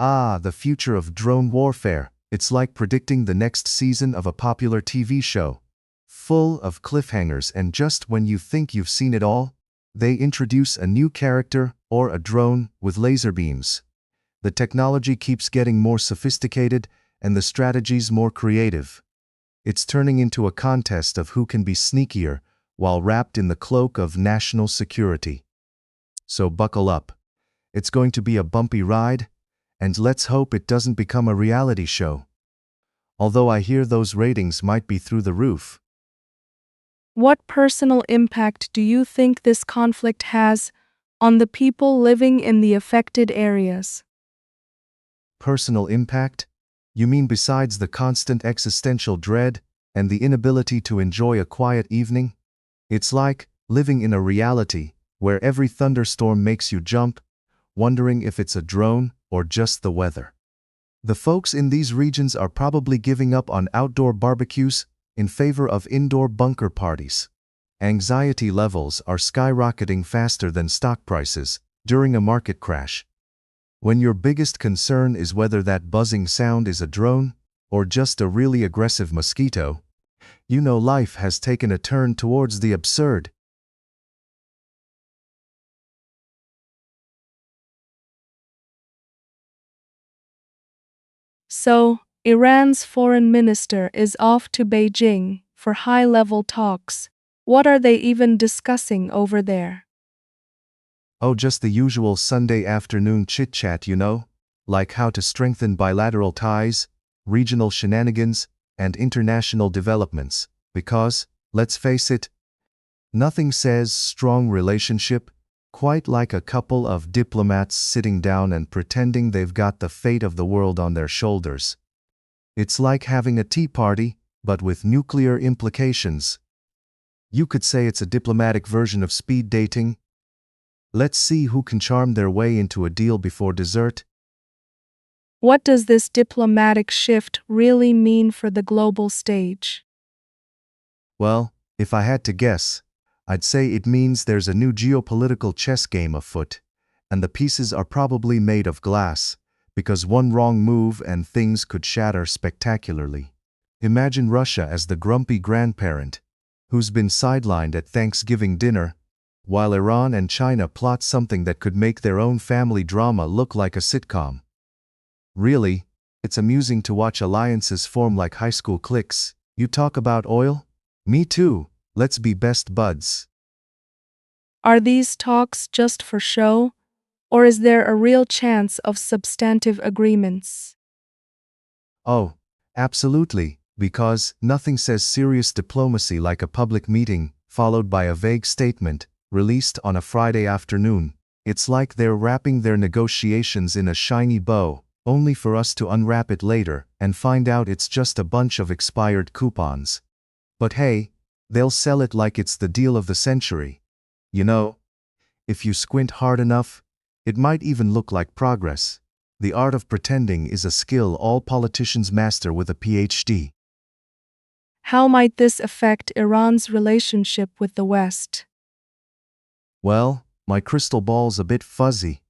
Ah, the future of drone warfare. It's like predicting the next season of a popular TV show. Full of cliffhangers, and just when you think you've seen it all, they introduce a new character or a drone with laser beams. The technology keeps getting more sophisticated and the strategies more creative. It's turning into a contest of who can be sneakier while wrapped in the cloak of national security. So buckle up. It's going to be a bumpy ride, and let's hope it doesn't become a reality show. Although I hear those ratings might be through the roof. What personal impact do you think this conflict has on the people living in the affected areas? Personal impact? You mean besides the constant existential dread and the inability to enjoy a quiet evening? It's like living in a reality where every thunderstorm makes you jump, wondering if it's a drone or just the weather. The folks in these regions are probably giving up on outdoor barbecues in favor of indoor bunker parties. Anxiety levels are skyrocketing faster than stock prices during a market crash. When your biggest concern is whether that buzzing sound is a drone or just a really aggressive mosquito, you know life has taken a turn towards the absurd. So, Iran's foreign minister is off to Beijing for high-level talks. What are they even discussing over there? Oh, just the usual Sunday afternoon chit-chat, you know? Like how to strengthen bilateral ties, regional shenanigans, and international developments. Because, let's face it, nothing says strong relationship quite like a couple of diplomats sitting down and pretending they've got the fate of the world on their shoulders. It's like having a tea party, but with nuclear implications. You could say it's a diplomatic version of speed dating. Let's see who can charm their way into a deal before dessert. What does this diplomatic shift really mean for the global stage? Well, if I had to guess, I'd say it means there's a new geopolitical chess game afoot, and the pieces are probably made of glass, because one wrong move and things could shatter spectacularly. Imagine Russia as the grumpy grandparent, who's been sidelined at Thanksgiving dinner, while Iran and China plot something that could make their own family drama look like a sitcom. Really, it's amusing to watch alliances form like high school cliques. You talk about oil? Me too. Let's be best buds. Are these talks just for show, or is there a real chance of substantive agreements? Oh, absolutely, because nothing says serious diplomacy like a public meeting, followed by a vague statement, released on a Friday afternoon. It's like they're wrapping their negotiations in a shiny bow, only for us to unwrap it later and find out it's just a bunch of expired coupons. But hey, they'll sell it like it's the deal of the century. You know, if you squint hard enough, it might even look like progress. The art of pretending is a skill all politicians master with a PhD. How might this affect Iran's relationship with the West? Well, my crystal ball's a bit fuzzy,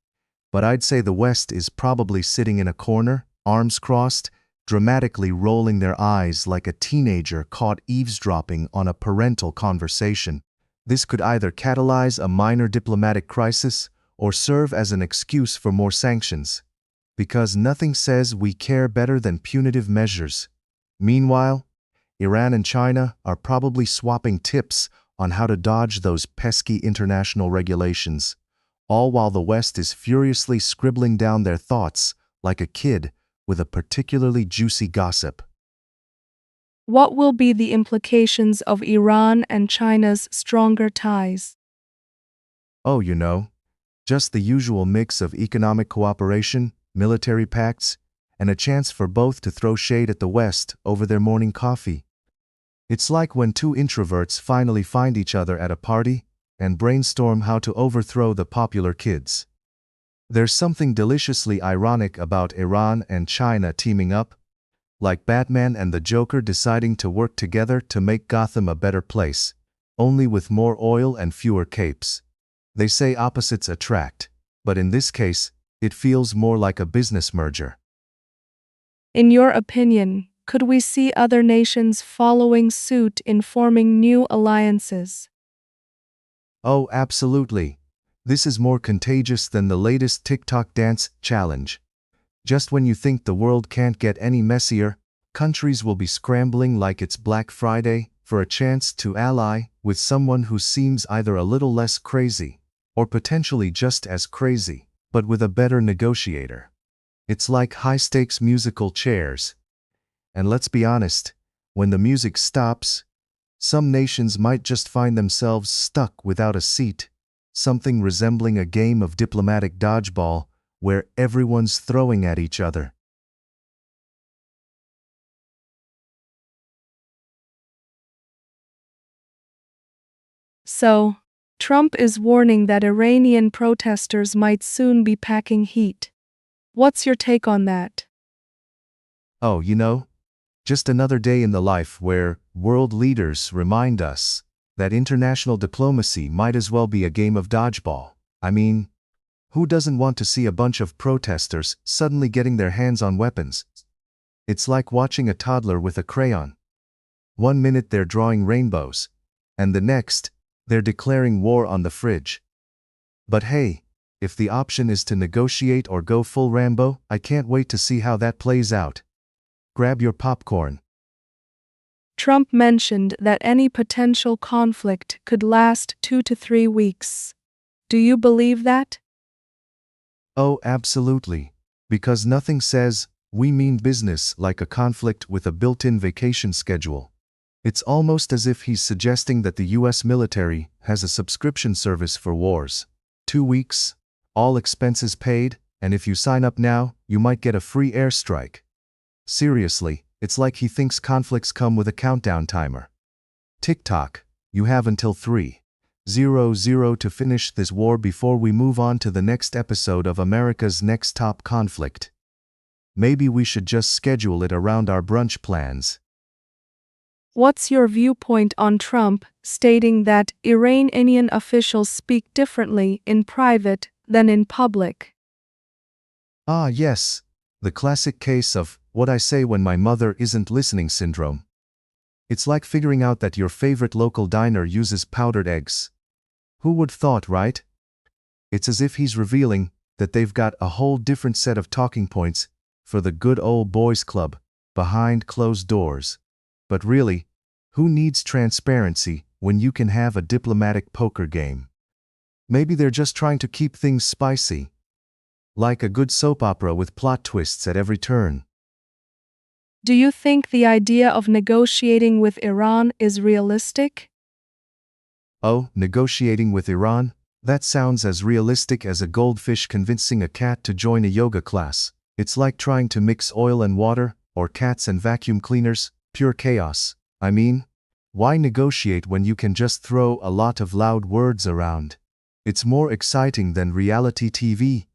but I'd say the West is probably sitting in a corner, arms crossed, dramatically rolling their eyes like a teenager caught eavesdropping on a parental conversation. This could either catalyze a minor diplomatic crisis or serve as an excuse for more sanctions, because nothing says we care better than punitive measures. Meanwhile, Iran and China are probably swapping tips on how to dodge those pesky international regulations, all while the West is furiously scribbling down their thoughts like a kid with a particularly juicy gossip. What will be the implications of Iran and China's stronger ties? Oh, you know, just the usual mix of economic cooperation, military pacts, and a chance for both to throw shade at the West over their morning coffee. It's like when two introverts finally find each other at a party and brainstorm how to overthrow the popular kids. There's something deliciously ironic about Iran and China teaming up, like Batman and the Joker deciding to work together to make Gotham a better place, only with more oil and fewer capes. They say opposites attract, but in this case, it feels more like a business merger. In your opinion, could we see other nations following suit in forming new alliances? Oh, absolutely. This is more contagious than the latest TikTok dance challenge. Just when you think the world can't get any messier, countries will be scrambling like it's Black Friday for a chance to ally with someone who seems either a little less crazy or potentially just as crazy, but with a better negotiator. It's like high-stakes musical chairs. And let's be honest, when the music stops, some nations might just find themselves stuck without a seat, something resembling a game of diplomatic dodgeball where everyone's throwing at each other. So, Trump is warning that Iranian protesters might soon be packing heat. What's your take on that? Oh, just another day in the life where world leaders remind us that international diplomacy might as well be a game of dodgeball. I mean, who doesn't want to see a bunch of protesters suddenly getting their hands on weapons? It's like watching a toddler with a crayon. One minute they're drawing rainbows, and the next, they're declaring war on the fridge. But hey, if the option is to negotiate or go full Rambo, I can't wait to see how that plays out. Grab your popcorn. Trump mentioned that any potential conflict could last 2 to 3 weeks. Do you believe that? Oh, absolutely. Because nothing says, we mean business like a conflict with a built-in vacation schedule. It's almost as if he's suggesting that the US military has a subscription service for wars. 2 weeks, all expenses paid, and if you sign up now, you might get a free airstrike. Seriously, it's like he thinks conflicts come with a countdown timer. TikTok, you have until 3:00 to finish this war before we move on to the next episode of America's Next Top Conflict. Maybe we should just schedule it around our brunch plans. What's your viewpoint on Trump stating that Iranian officials speak differently in private than in public? Ah, yes, the classic case of what I say when my mother isn't listening syndrome. It's like figuring out that your favorite local diner uses powdered eggs. Who would thought, right? It's as if he's revealing that they've got a whole different set of talking points for the good old boys club behind closed doors. But really, who needs transparency when you can have a diplomatic poker game? Maybe they're just trying to keep things spicy, like a good soap opera with plot twists at every turn. Do you think the idea of negotiating with Iran is realistic? Oh, negotiating with Iran? That sounds as realistic as a goldfish convincing a cat to join a yoga class. It's like trying to mix oil and water, or cats and vacuum cleaners, pure chaos. I mean, why negotiate when you can just throw a lot of loud words around? It's more exciting than reality TV.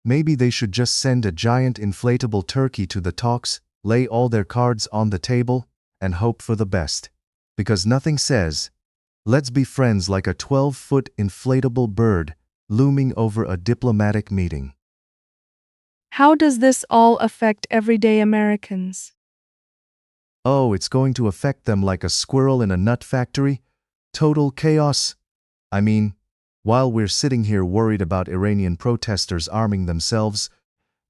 Maybe they should just send a giant inflatable turkey to the talks, lay all their cards on the table, and hope for the best. Because nothing says, let's be friends like a 12-foot inflatable bird looming over a diplomatic meeting. How does this all affect everyday Americans? Oh, it's going to affect them like a squirrel in a nut factory? Total chaos. I mean, while we're sitting here worried about Iranian protesters arming themselves,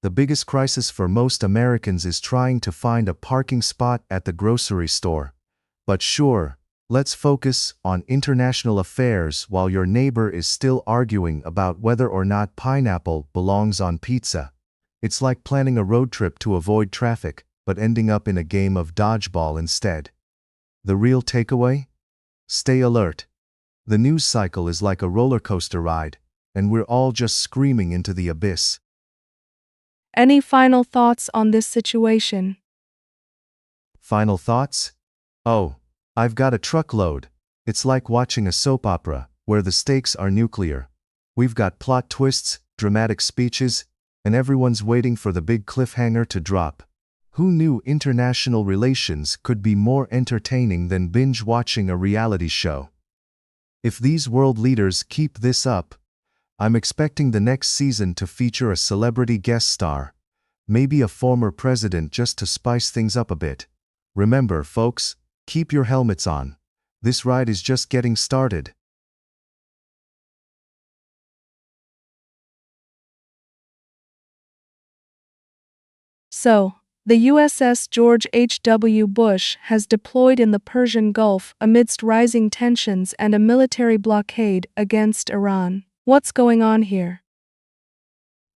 the biggest crisis for most Americans is trying to find a parking spot at the grocery store. But sure, let's focus on international affairs while your neighbor is still arguing about whether or not pineapple belongs on pizza. It's like planning a road trip to avoid traffic, but ending up in a game of dodgeball instead. The real takeaway? Stay alert. The news cycle is like a roller coaster ride, and we're all just screaming into the abyss. Any final thoughts on this situation? Final thoughts? Oh, I've got a truckload. It's like watching a soap opera, where the stakes are nuclear. We've got plot twists, dramatic speeches, and everyone's waiting for the big cliffhanger to drop. Who knew international relations could be more entertaining than binge-watching a reality show? If these world leaders keep this up, I'm expecting the next season to feature a celebrity guest star, maybe a former president just to spice things up a bit. Remember, folks, keep your helmets on. This ride is just getting started. So, the USS George H.W. Bush has deployed in the Persian Gulf amidst rising tensions and a military blockade against Iran. What's going on here?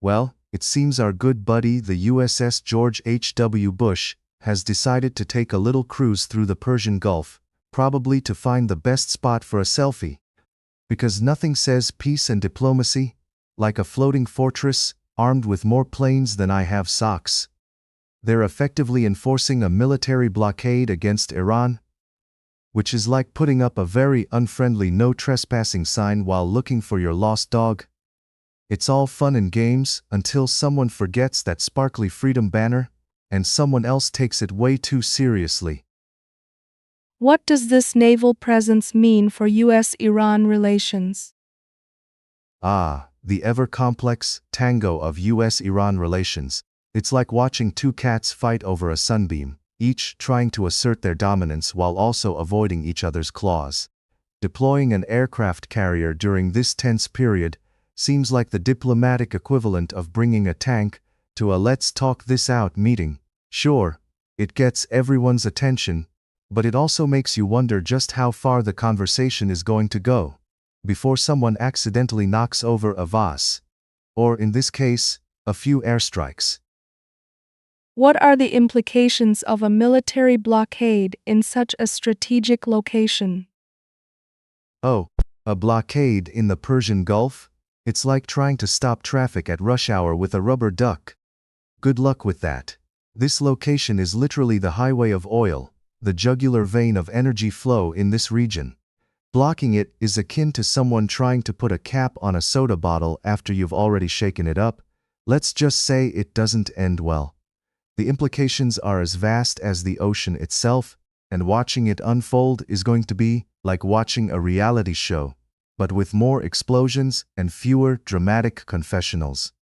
Well, it seems our good buddy, the USS George H.W. Bush, has decided to take a little cruise through the Persian Gulf, probably to find the best spot for a selfie. Because nothing says peace and diplomacy like a floating fortress armed with more planes than I have socks. They're effectively enforcing a military blockade against Iran, which is like putting up a very unfriendly no trespassing sign while looking for your lost dog. It's all fun and games until someone forgets that sparkly freedom banner, and someone else takes it way too seriously. What does this naval presence mean for US-Iran relations? Ah, the ever-complex tango of US-Iran relations. It's like watching two cats fight over a sunbeam, each trying to assert their dominance while also avoiding each other's claws. Deploying an aircraft carrier during this tense period seems like the diplomatic equivalent of bringing a tank to a let's talk this out meeting. Sure, it gets everyone's attention, but it also makes you wonder just how far the conversation is going to go before someone accidentally knocks over a vase, or in this case, a few airstrikes. What are the implications of a military blockade in such a strategic location? Oh, a blockade in the Persian Gulf? It's like trying to stop traffic at rush hour with a rubber duck. Good luck with that. This location is literally the highway of oil, the jugular vein of energy flow in this region. Blocking it is akin to someone trying to put a cap on a soda bottle after you've already shaken it up. Let's just say it doesn't end well. The implications are as vast as the ocean itself, and watching it unfold is going to be like watching a reality show, but with more explosions and fewer dramatic confessionals.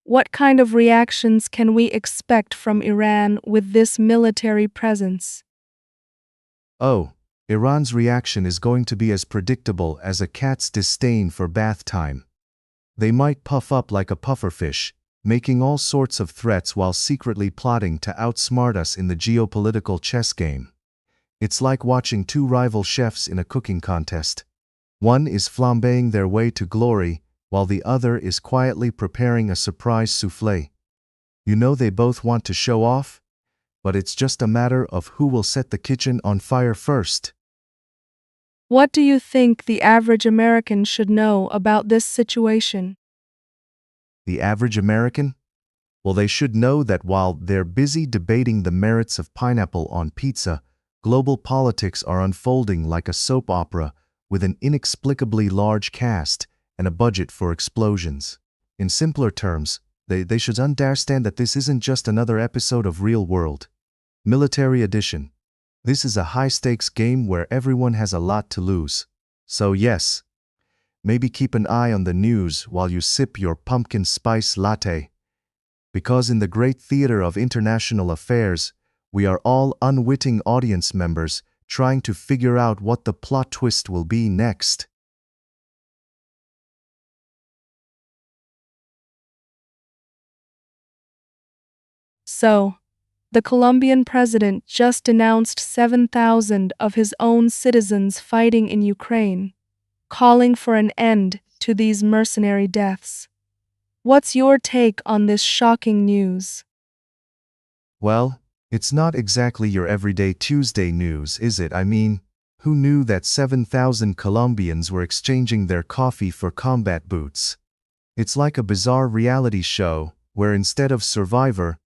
What kind of reactions can we expect from Iran with this military presence? Oh, Iran's reaction is going to be as predictable as a cat's disdain for bath time. They might puff up like a pufferfish, making all sorts of threats while secretly plotting to outsmart us in the geopolitical chess game. It's like watching two rival chefs in a cooking contest. One is flambeing their way to glory, while the other is quietly preparing a surprise soufflé. You know they both want to show off, but it's just a matter of who will set the kitchen on fire first. What do you think the average American should know about this situation? The average American? Well, they should know that while they're busy debating the merits of pineapple on pizza, global politics are unfolding like a soap opera with an inexplicably large cast and a budget for explosions. In simpler terms, they should understand that this isn't just another episode of Real World. Military Edition. This is a high-stakes game where everyone has a lot to lose. So yes, maybe keep an eye on the news while you sip your pumpkin spice latte. Because in the great theater of international affairs, we are all unwitting audience members trying to figure out what the plot twist will be next. So, the Colombian president just denounced 7,000 of his own citizens fighting in Ukraine, calling for an end to these mercenary deaths. What's your take on this shocking news? Well, it's not exactly your everyday Tuesday news, is it? I mean, who knew that 7,000 Colombians were exchanging their coffee for combat boots? It's like a bizarre reality show where instead of survivor,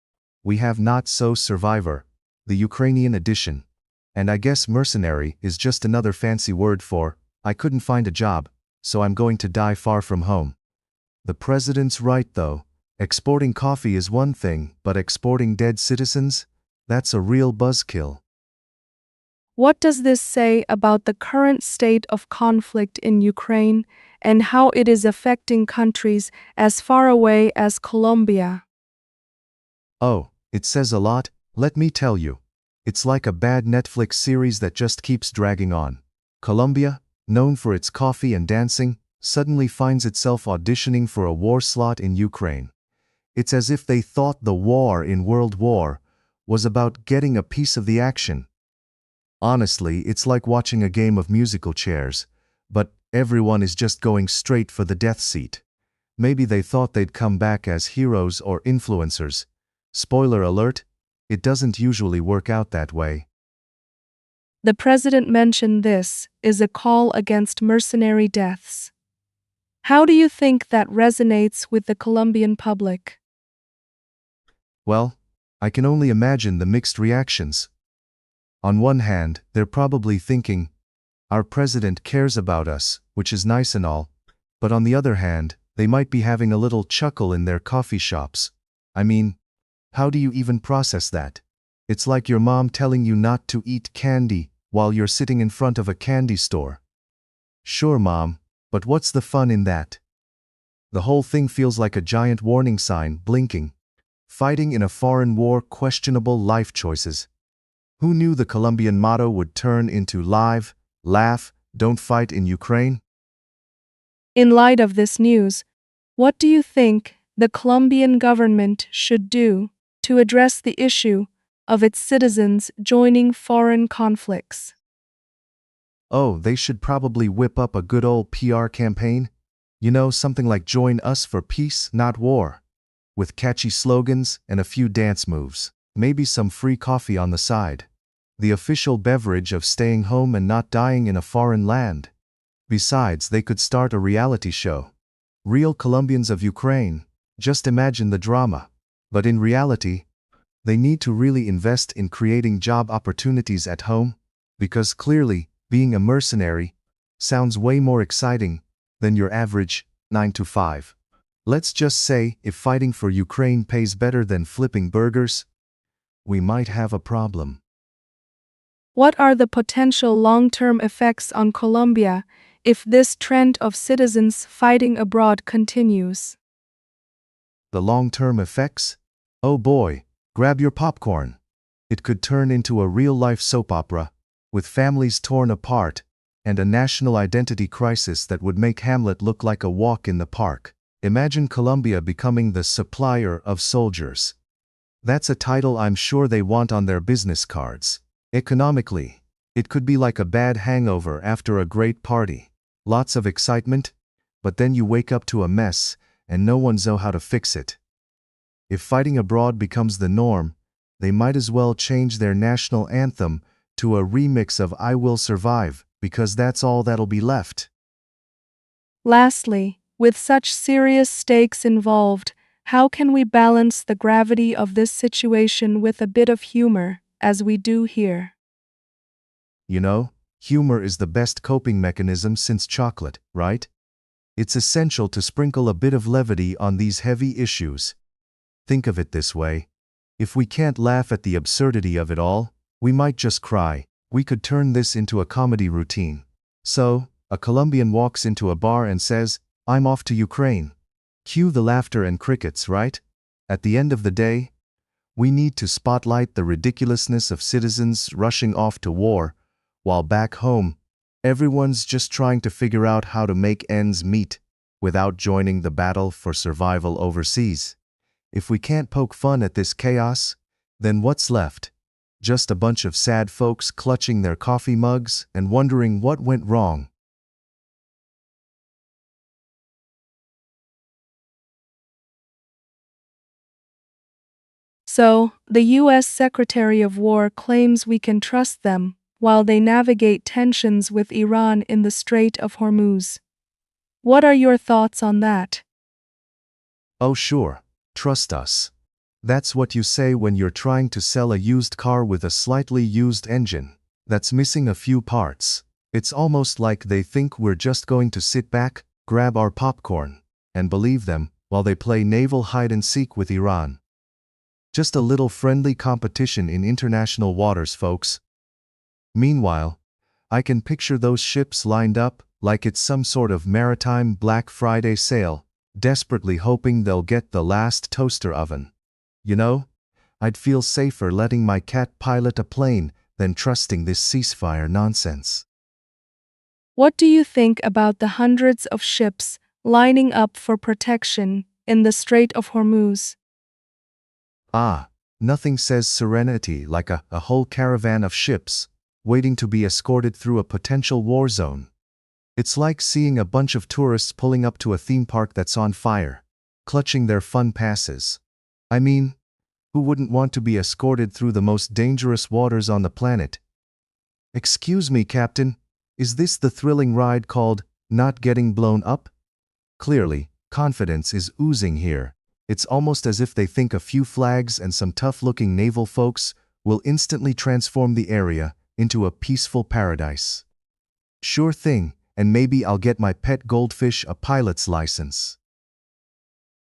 we have not so survivor, the Ukrainian edition. And I guess mercenary is just another fancy word for, I couldn't find a job, so I'm going to die far from home. The president's right though. Exporting coffee is one thing, but exporting dead citizens? That's a real buzzkill. What does this say about the current state of conflict in Ukraine and how it is affecting countries as far away as Colombia? Oh, it says a lot, let me tell you. It's like a bad Netflix series that just keeps dragging on. Colombia, known for its coffee and dancing, suddenly finds itself auditioning for a war slot in Ukraine. It's as if they thought the war in World War was about getting a piece of the action. Honestly, it's like watching a game of musical chairs, but everyone is just going straight for the death seat. Maybe they thought they'd come back as heroes or influencers. Spoiler alert, it doesn't usually work out that way. The president mentioned this is a call against mercenary deaths. How do you think that resonates with the Colombian public? Well, I can only imagine the mixed reactions. On one hand, they're probably thinking, our president cares about us, which is nice and all, but on the other hand, they might be having a little chuckle in their coffee shops. I mean, how do you even process that? It's like your mom telling you not to eat candy while you're sitting in front of a candy store. Sure, mom, but what's the fun in that? The whole thing feels like a giant warning sign blinking. Fighting in a foreign war, questionable life choices. Who knew the Colombian motto would turn into live, laugh, don't fight in Ukraine? In light of this news, what do you think the Colombian government should do to address the issue of its citizens joining foreign conflicts? Oh, they should probably whip up a good old PR campaign. You know, something like Join Us for Peace, Not War. With catchy slogans and a few dance moves. Maybe some free coffee on the side. The official beverage of staying home and not dying in a foreign land. Besides, they could start a reality show. Real Colombians of Ukraine. Just imagine the drama. But in reality, they need to really invest in creating job opportunities at home, because clearly, being a mercenary sounds way more exciting than your average 9 to 5. Let's just say, if fighting for Ukraine pays better than flipping burgers, we might have a problem. What are the potential long-term effects on Colombia if this trend of citizens fighting abroad continues? The long-term effects? Oh boy, grab your popcorn. It could turn into a real-life soap opera, with families torn apart, and a national identity crisis that would make Hamlet look like a walk in the park. Imagine Colombia becoming the supplier of soldiers. That's a title I'm sure they want on their business cards. Economically, it could be like a bad hangover after a great party. Lots of excitement, but then you wake up to a mess, and no one knows how to fix it. If fighting abroad becomes the norm, they might as well change their national anthem to a remix of I Will Survive, because that's all that'll be left. Lastly, with such serious stakes involved, how can we balance the gravity of this situation with a bit of humor, as we do here? You know, humor is the best coping mechanism since chocolate, right? It's essential to sprinkle a bit of levity on these heavy issues. Think of it this way. If we can't laugh at the absurdity of it all, we might just cry. We could turn this into a comedy routine. So, a Colombian walks into a bar and says, I'm off to Ukraine. Cue the laughter and crickets, right? At the end of the day, we need to spotlight the ridiculousness of citizens rushing off to war, while back home, everyone's just trying to figure out how to make ends meet without joining the battle for survival overseas. If we can't poke fun at this chaos, then what's left? Just a bunch of sad folks clutching their coffee mugs and wondering what went wrong. So, the U.S. Secretary of War claims we can trust them while they navigate tensions with Iran in the Strait of Hormuz. What are your thoughts on that? Oh sure, Trust us. That's what you say when you're trying to sell a used car with a slightly used engine that's missing a few parts. It's almost like they think we're just going to sit back, grab our popcorn, and believe them while they play naval hide-and-seek with Iran. Just a little friendly competition in international waters, folks. Meanwhile, I can picture those ships lined up like it's some sort of maritime Black Friday sale, desperately hoping they'll get the last toaster oven. You know, I'd feel safer letting my cat pilot a plane than trusting this ceasefire nonsense. What do you think about the hundreds of ships lining up for protection in the Strait of Hormuz? Ah, nothing says serenity like a whole caravan of ships waiting to be escorted through a potential war zone. It's like seeing a bunch of tourists pulling up to a theme park that's on fire, clutching their fun passes. I mean, who wouldn't want to be escorted through the most dangerous waters on the planet? Excuse me, Captain, is this the thrilling ride called not getting blown up? Clearly, confidence is oozing here. It's almost as if they think a few flags and some tough-looking naval folks will instantly transform the area into a peaceful paradise. Sure thing, and maybe I'll get my pet goldfish a pilot's license.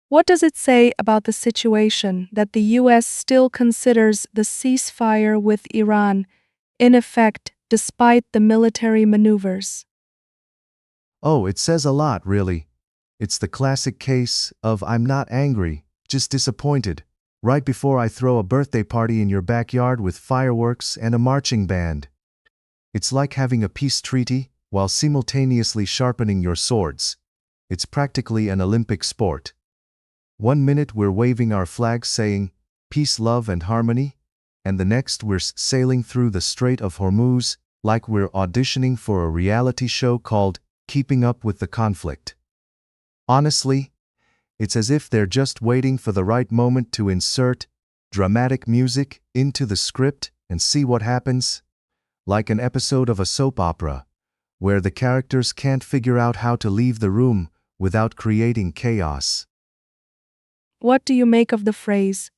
What does it say about the situation that the U.S. still considers the ceasefire with Iran in effect despite the military maneuvers? Oh, it says a lot, really. It's the classic case of I'm not angry, just disappointed, right before I throw a birthday party in your backyard with fireworks and a marching band. It's like having a peace treaty while simultaneously sharpening your swords. It's practically an Olympic sport. One minute we're waving our flags saying, peace, love, and harmony, and the next we're sailing through the Strait of Hormuz like we're auditioning for a reality show called Keeping Up with the Conflict. Honestly, it's as if they're just waiting for the right moment to insert dramatic music into the script and see what happens, like an episode of a soap opera, where the characters can't figure out how to leave the room without creating chaos. What do you make of the phrase,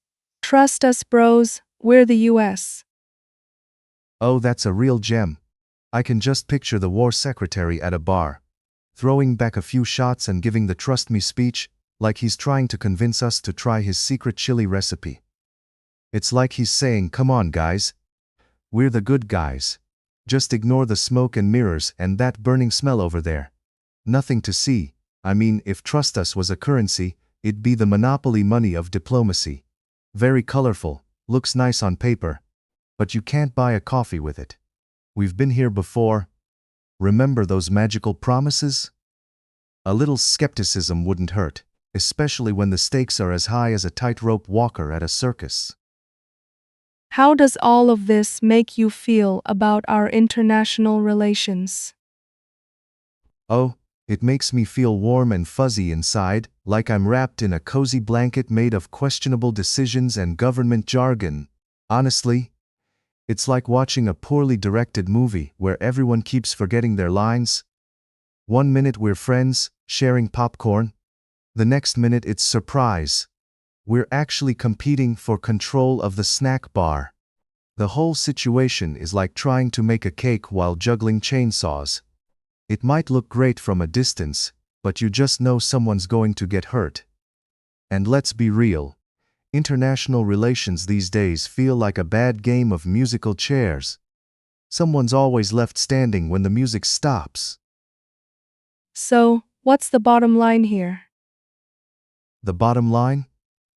"Trust us, bros, we're the U.S."? Oh, that's a real gem. I can just picture the war secretary at a bar, throwing back a few shots and giving the trust me speech like he's trying to convince us to try his secret chili recipe. It's like he's saying, come on guys, we're the good guys. Just ignore the smoke and mirrors and that burning smell over there. Nothing to see. I mean, if trust us was a currency, it'd be the monopoly money of diplomacy. Very colorful, looks nice on paper, but you can't buy a coffee with it. We've been here before. Remember those magical promises? A little skepticism wouldn't hurt, especially when the stakes are as high as a tightrope walker at a circus. How does all of this make you feel about our international relations? Oh, it makes me feel warm and fuzzy inside, like I'm wrapped in a cozy blanket made of questionable decisions and government jargon. Honestly, it's like watching a poorly directed movie where everyone keeps forgetting their lines. One minute we're friends, sharing popcorn. The next minute it's surprise. We're actually competing for control of the snack bar. The whole situation is like trying to make a cake while juggling chainsaws. It might look great from a distance, but you just know someone's going to get hurt. And let's be real. International relations these days feel like a bad game of musical chairs. Someone's always left standing when the music stops. So, what's the bottom line here? The bottom line?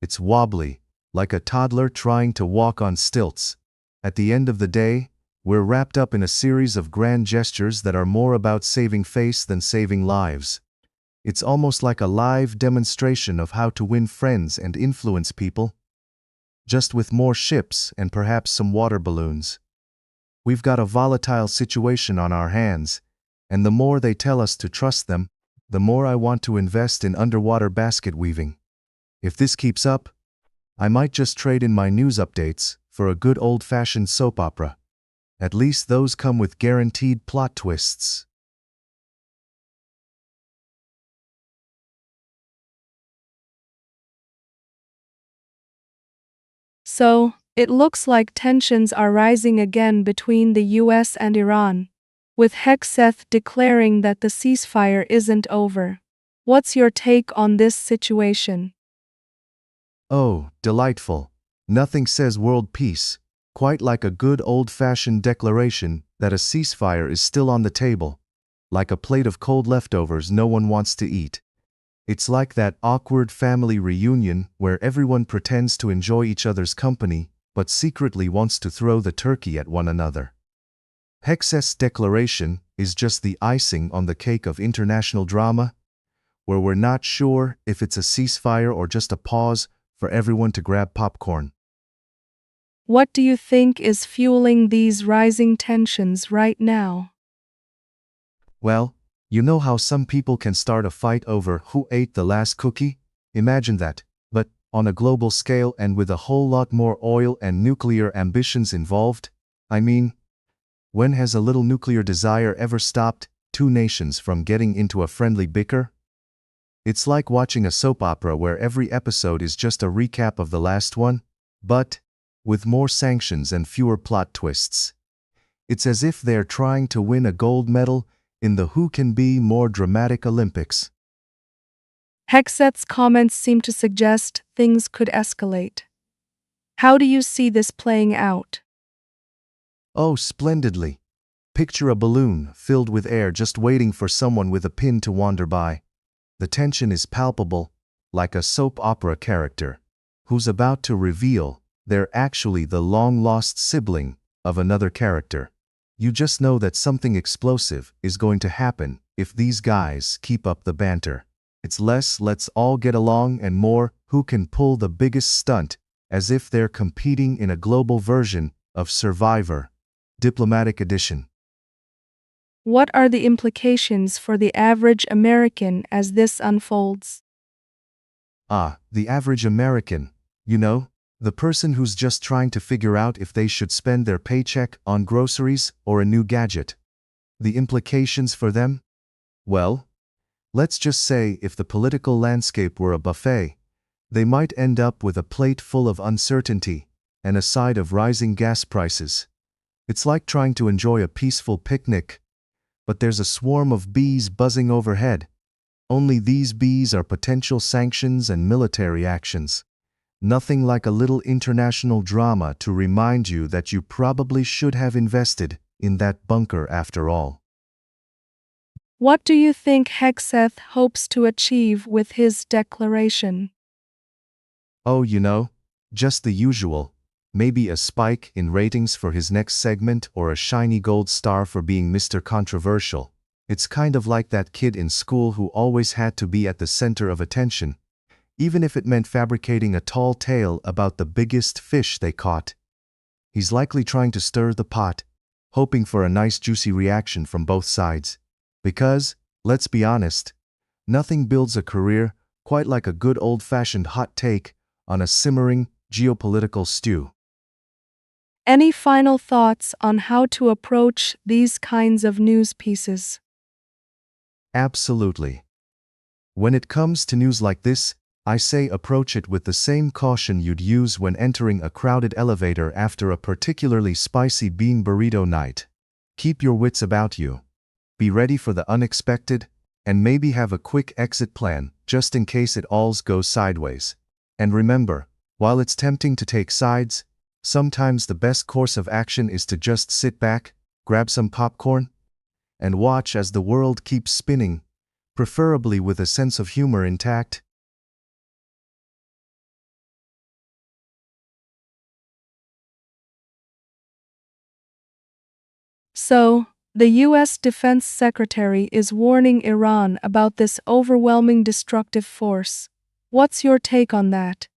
It's wobbly, like a toddler trying to walk on stilts. At the end of the day, we're wrapped up in a series of grand gestures that are more about saving face than saving lives. It's almost like a live demonstration of how to win friends and influence people. Just with more ships and perhaps some water balloons. We've got a volatile situation on our hands, and the more they tell us to trust them, the more I want to invest in underwater basket weaving. If this keeps up, I might just trade in my news updates for a good old-fashioned soap opera. At least those come with guaranteed plot twists. So, it looks like tensions are rising again between the US and Iran, with Hegseth declaring that the ceasefire isn't over. What's your take on this situation? Oh, delightful. Nothing says world peace quite like a good old-fashioned declaration that a ceasefire is still on the table, like a plate of cold leftovers no one wants to eat. It's like that awkward family reunion where everyone pretends to enjoy each other's company but secretly wants to throw the turkey at one another. Hegseth's declaration is just the icing on the cake of international drama, where we're not sure if it's a ceasefire or just a pause for everyone to grab popcorn. What do you think is fueling these rising tensions right now? Well, you know how some people can start a fight over who ate the last cookie? Imagine that, but on a global scale and with a whole lot more oil and nuclear ambitions involved. I mean, when has a little nuclear desire ever stopped two nations from getting into a friendly bicker? It's like watching a soap opera where every episode is just a recap of the last one, but with more sanctions and fewer plot twists. It's as if they're trying to win a gold medal in the Who Can Be More Dramatic Olympics. Hegseth's comments seem to suggest things could escalate. How do you see this playing out? Oh, splendidly. Picture a balloon filled with air just waiting for someone with a pin to wander by. The tension is palpable, like a soap opera character who's about to reveal they're actually the long-lost sibling of another character. You just know that something explosive is going to happen if these guys keep up the banter. It's less let's all get along and more who can pull the biggest stunt, as if they're competing in a global version of Survivor, Diplomatic Edition. What are the implications for the average American as this unfolds? The average American, you know, the person who's just trying to figure out if they should spend their paycheck on groceries or a new gadget. The implications for them? Well, let's just say if the political landscape were a buffet, they might end up with a plate full of uncertainty and a side of rising gas prices. It's like trying to enjoy a peaceful picnic, but there's a swarm of bees buzzing overhead. Only these bees are potential sanctions and military actions. Nothing like a little international drama to remind you that you probably should have invested in that bunker after all. What do you think Hegseth hopes to achieve with his declaration? Oh, you know, just the usual. Maybe a spike in ratings for his next segment or a shiny gold star for being Mr. Controversial. It's kind of like that kid in school who always had to be at the center of attention, even if it meant fabricating a tall tale about the biggest fish they caught. He's likely trying to stir the pot, hoping for a nice juicy reaction from both sides. Because, let's be honest, nothing builds a career quite like a good old-fashioned hot take on a simmering geopolitical stew. Any final thoughts on how to approach these kinds of news pieces? Absolutely. When it comes to news like this, I say approach it with the same caution you'd use when entering a crowded elevator after a particularly spicy bean burrito night. Keep your wits about you. Be ready for the unexpected, and maybe have a quick exit plan just in case it all goes sideways. And remember, while it's tempting to take sides, sometimes the best course of action is to just sit back, grab some popcorn, and watch as the world keeps spinning, preferably with a sense of humor intact. So, the U.S. Defense Secretary is warning Iran about this overwhelming destructive force. What's your take on that?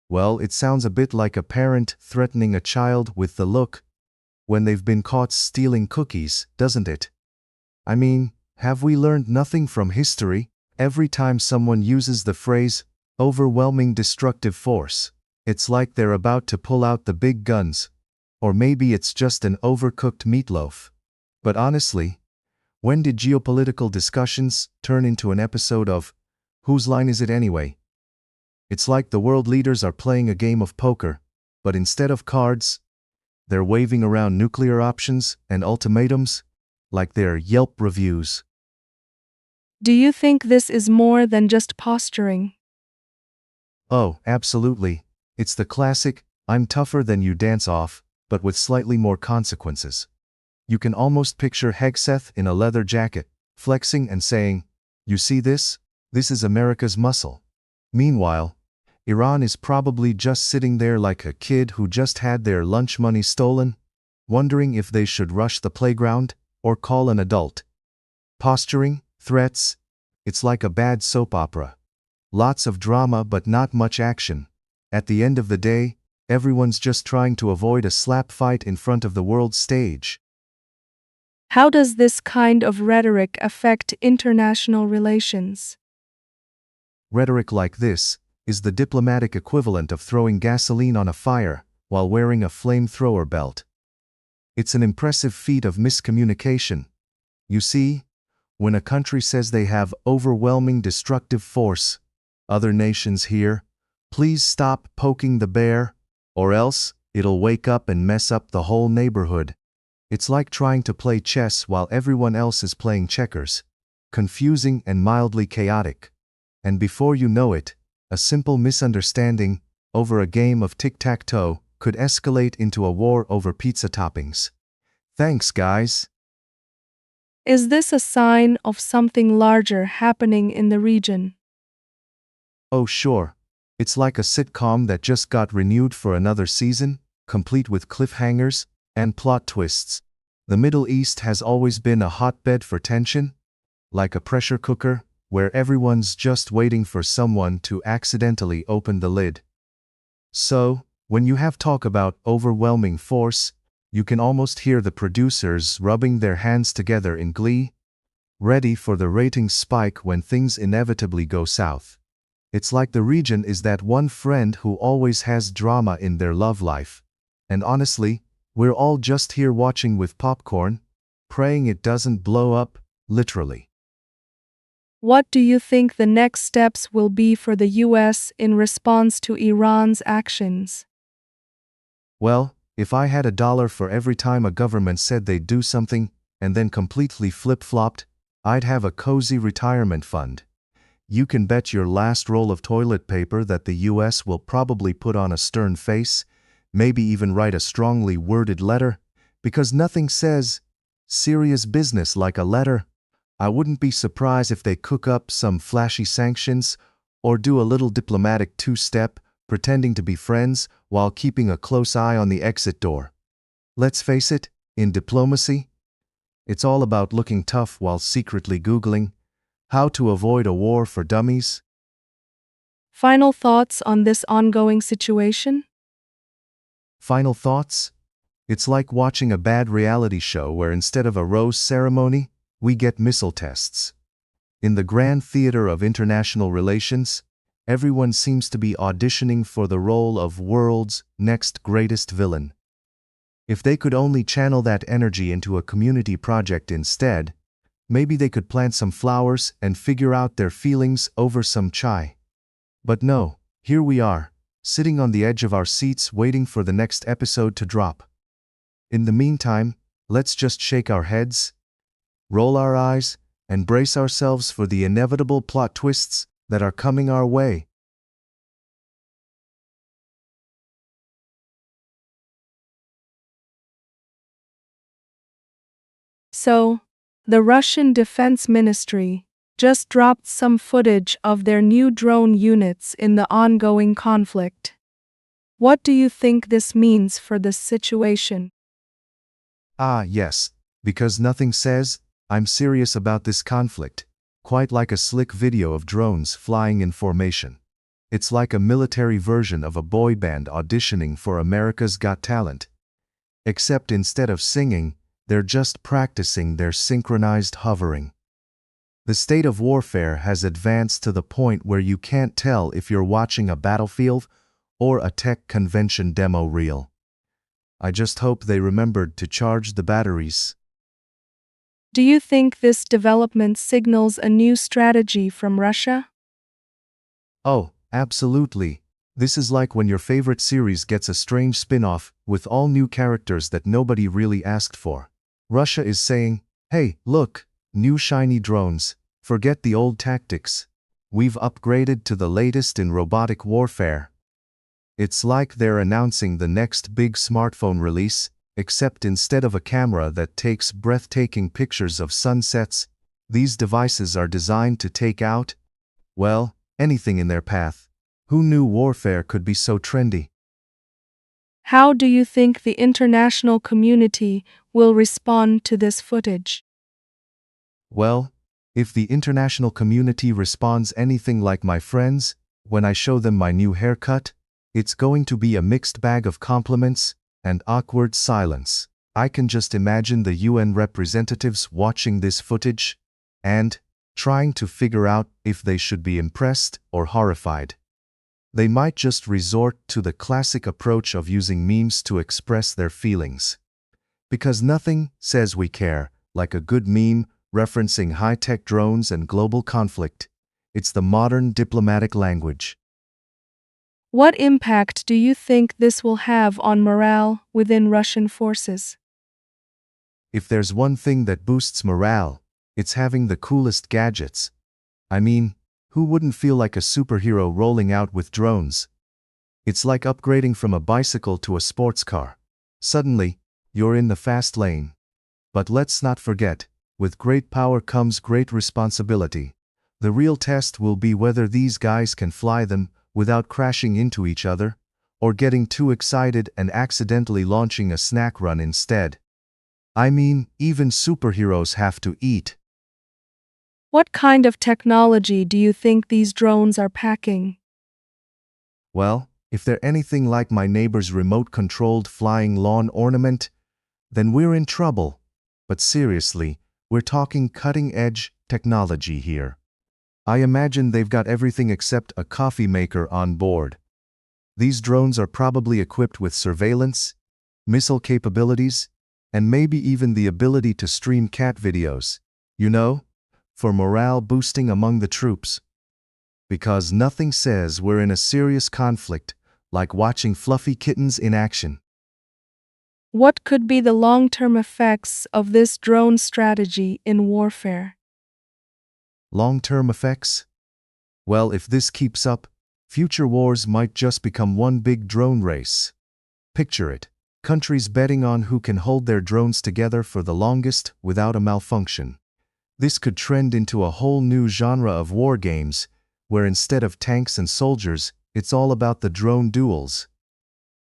Well, it sounds a bit like a parent threatening a child with the look when they've been caught stealing cookies, doesn't it? I mean, have we learned nothing from history? Every time someone uses the phrase, overwhelming destructive force, it's like they're about to pull out the big guns. Or maybe it's just an overcooked meatloaf. But honestly, when did geopolitical discussions turn into an episode of Whose Line Is It Anyway? It's like the world leaders are playing a game of poker, but instead of cards, they're waving around nuclear options and ultimatums like they're Yelp reviews. Do you think this is more than just posturing? Oh, absolutely. It's the classic, I'm tougher than you dance off, but with slightly more consequences. You can almost picture Hegseth in a leather jacket, flexing and saying, "You see this? This is America's muscle." Meanwhile, Iran is probably just sitting there like a kid who just had their lunch money stolen, wondering if they should rush the playground or call an adult. Posturing, threats, it's like a bad soap opera. Lots of drama but not much action. At the end of the day, everyone's just trying to avoid a slap fight in front of the world stage. How does this kind of rhetoric affect international relations? Rhetoric like this is the diplomatic equivalent of throwing gasoline on a fire while wearing a flamethrower belt. It's an impressive feat of miscommunication. You see, when a country says they have overwhelming destructive force, other nations hear, "Please stop poking the bear, or else it'll wake up and mess up the whole neighborhood." It's like trying to play chess while everyone else is playing checkers. Confusing and mildly chaotic. And before you know it, a simple misunderstanding over a game of tic-tac-toe could escalate into a war over pizza toppings. Thanks, guys. Is this a sign of something larger happening in the region? Oh, sure. It's like a sitcom that just got renewed for another season, complete with cliffhangers and plot twists. The Middle East has always been a hotbed for tension, like a pressure cooker, where everyone's just waiting for someone to accidentally open the lid. So, when you have talk about overwhelming force, you can almost hear the producers rubbing their hands together in glee, ready for the ratings spike when things inevitably go south. It's like the region is that one friend who always has drama in their love life. And honestly, we're all just here watching with popcorn, praying it doesn't blow up, literally. What do you think the next steps will be for the US in response to Iran's actions? Well, if I had $1 for every time a government said they'd do something and then completely flip-flopped, I'd have a cozy retirement fund. You can bet your last roll of toilet paper that the US will probably put on a stern face, maybe even write a strongly worded letter, because nothing says serious business like a letter. I wouldn't be surprised if they cook up some flashy sanctions or do a little diplomatic two-step, pretending to be friends while keeping a close eye on the exit door. Let's face it, in diplomacy, it's all about looking tough while secretly Googling how to avoid a war for dummies. Final thoughts on this ongoing situation? Final thoughts? It's like watching a bad reality show where instead of a rose ceremony, we get missile tests. In the grand theater of international relations, everyone seems to be auditioning for the role of world's next greatest villain. If they could only channel that energy into a community project instead, maybe they could plant some flowers and figure out their feelings over some chai. But no, here we are, sitting on the edge of our seats waiting for the next episode to drop. In the meantime, let's just shake our heads, roll our eyes, and brace ourselves for the inevitable plot twists that are coming our way. So, the Russian Defense Ministry just dropped some footage of their new drone units in the ongoing conflict. What do you think this means for the situation? Ah, yes, because nothing says, "I'm serious about this conflict," quite like a slick video of drones flying in formation. It's like a military version of a boy band auditioning for America's Got Talent. Except instead of singing, they're just practicing their synchronized hovering. The state of warfare has advanced to the point where you can't tell if you're watching a battlefield or a tech convention demo reel. I just hope they remembered to charge the batteries. Do you think this development signals a new strategy from Russia? Oh, Absolutely. This is like when your favorite series gets a strange spin-off with all new characters that nobody really asked for. Russia is saying, hey, look, new shiny drones. Forget the old tactics. We've upgraded to the latest in robotic warfare. It's like they're announcing the next big smartphone release, except instead of a camera that takes breathtaking pictures of sunsets, these devices are designed to take out, well, anything in their path. Who knew warfare could be so trendy? How do you think the international community will respond to this footage? Well, if the international community responds anything like my friends, when I show them my new haircut, it's going to be a mixed bag of compliments and awkward silence. I can just imagine the UN representatives watching this footage and trying to figure out if they should be impressed or horrified. They might just resort to the classic approach of using memes to express their feelings. Because nothing says we care like a good meme referencing high-tech drones and global conflict. It's the modern diplomatic language. What impact do you think this will have on morale within Russian forces? If there's one thing that boosts morale, it's having the coolest gadgets. I mean, who wouldn't feel like a superhero rolling out with drones? It's like upgrading from a bicycle to a sports car. Suddenly, you're in the fast lane. But let's not forget, with great power comes great responsibility. The real test will be whether these guys can fly them without crashing into each other, or getting too excited and accidentally launching a snack run instead. I mean, even superheroes have to eat. What kind of technology do you think these drones are packing? Well, if they're anything like my neighbor's remote-controlled flying lawn ornament, then we're in trouble. But seriously, we're talking cutting-edge technology here. I imagine they've got everything except a coffee maker on board. These drones are probably equipped with surveillance, missile capabilities, and maybe even the ability to stream cat videos. You know, for morale boosting among the troops. Because nothing says we're in a serious conflict like watching fluffy kittens in action. What could be the long-term effects of this drone strategy in warfare? Long-term effects? Well, if this keeps up, future wars might just become one big drone race. Picture it, countries betting on who can hold their drones together for the longest without a malfunction. This could trend into a whole new genre of war games, where instead of tanks and soldiers, it's all about the drone duels.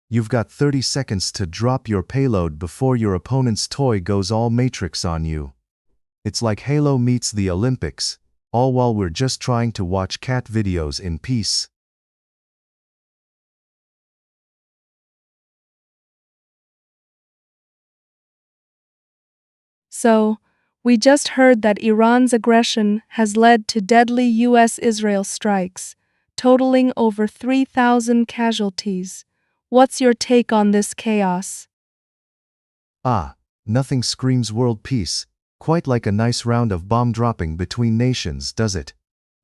You've got 30 seconds to drop your payload before your opponent's toy goes all Matrix on you. It's like Halo meets the Olympics, all while we're just trying to watch cat videos in peace. So, we just heard that Iran's aggression has led to deadly U.S.-Israel strikes, totaling over 3,000 casualties. What's your take on this chaos? Nothing screams world peace, quite like a nice round of bomb dropping between nations, does it?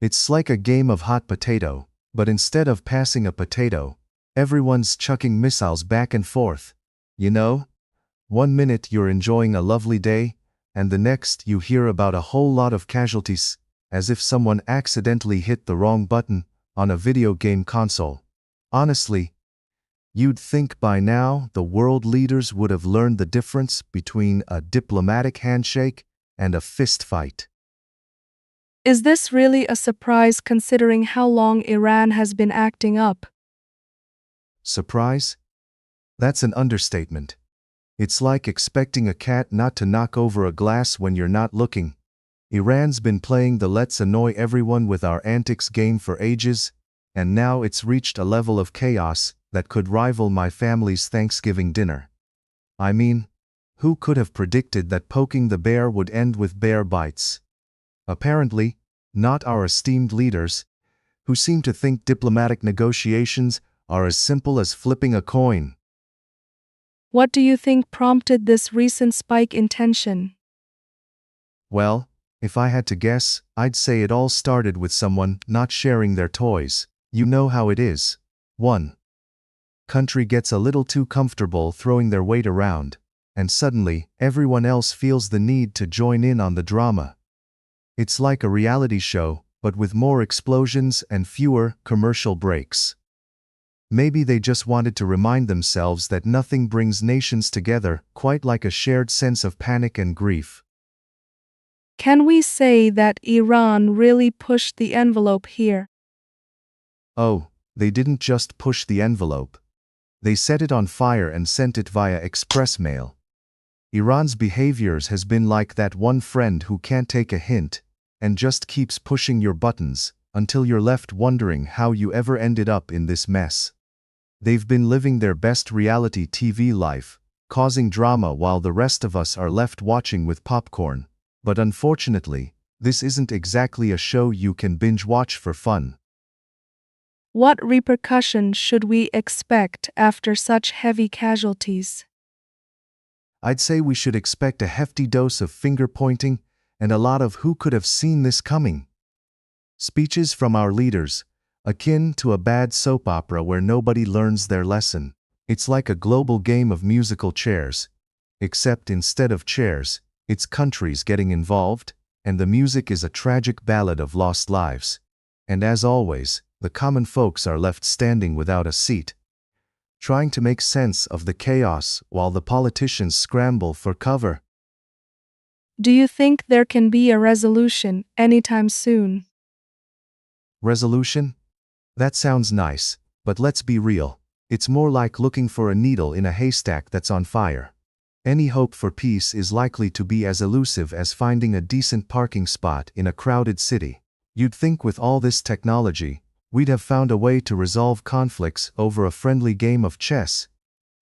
It's like a game of hot potato, but instead of passing a potato, everyone's chucking missiles back and forth. You know? 1 minute you're enjoying a lovely day, and the next you hear about a whole lot of casualties, as if someone accidentally hit the wrong button on a video game console. Honestly, you'd think by now the world leaders would have learned the difference between a diplomatic handshake and a fist fight. Is this really a surprise considering how long Iran has been acting up? Surprise? That's an understatement. It's like expecting a cat not to knock over a glass when you're not looking. Iran's been playing the let's annoy everyone with our antics game for ages, and now it's reached a level of chaos that could rival my family's Thanksgiving dinner. I mean, who could have predicted that poking the bear would end with bear bites? Apparently, not our esteemed leaders, who seem to think diplomatic negotiations are as simple as flipping a coin. What do you think prompted this recent spike in tension? Well, if I had to guess, I'd say it all started with someone not sharing their toys. You know how it is. 1. Country gets a little too comfortable throwing their weight around, and suddenly, everyone else feels the need to join in on the drama. It's like a reality show, but with more explosions and fewer commercial breaks. Maybe they just wanted to remind themselves that nothing brings nations together quite like a shared sense of panic and grief. Can we say that Iran really pushed the envelope here? Oh, they didn't just push the envelope. They set it on fire and sent it via express mail. Iran's behaviors has been like that one friend who can't take a hint and just keeps pushing your buttons until you're left wondering how you ever ended up in this mess. They've been living their best reality TV life, causing drama while the rest of us are left watching with popcorn. But unfortunately, this isn't exactly a show you can binge watch for fun. What repercussions should we expect after such heavy casualties? I'd say we should expect a hefty dose of finger-pointing and a lot of who could have seen this coming. Speeches from our leaders, akin to a bad soap opera where nobody learns their lesson. It's like a global game of musical chairs. Except instead of chairs, it's countries getting involved, and the music is a tragic ballad of lost lives. And as always, the common folks are left standing without a seat, trying to make sense of the chaos while the politicians scramble for cover. Do you think there can be a resolution anytime soon? Resolution? That sounds nice, but let's be real. It's more like looking for a needle in a haystack that's on fire. Any hope for peace is likely to be as elusive as finding a decent parking spot in a crowded city. You'd think with all this technology, we'd have found a way to resolve conflicts over a friendly game of chess.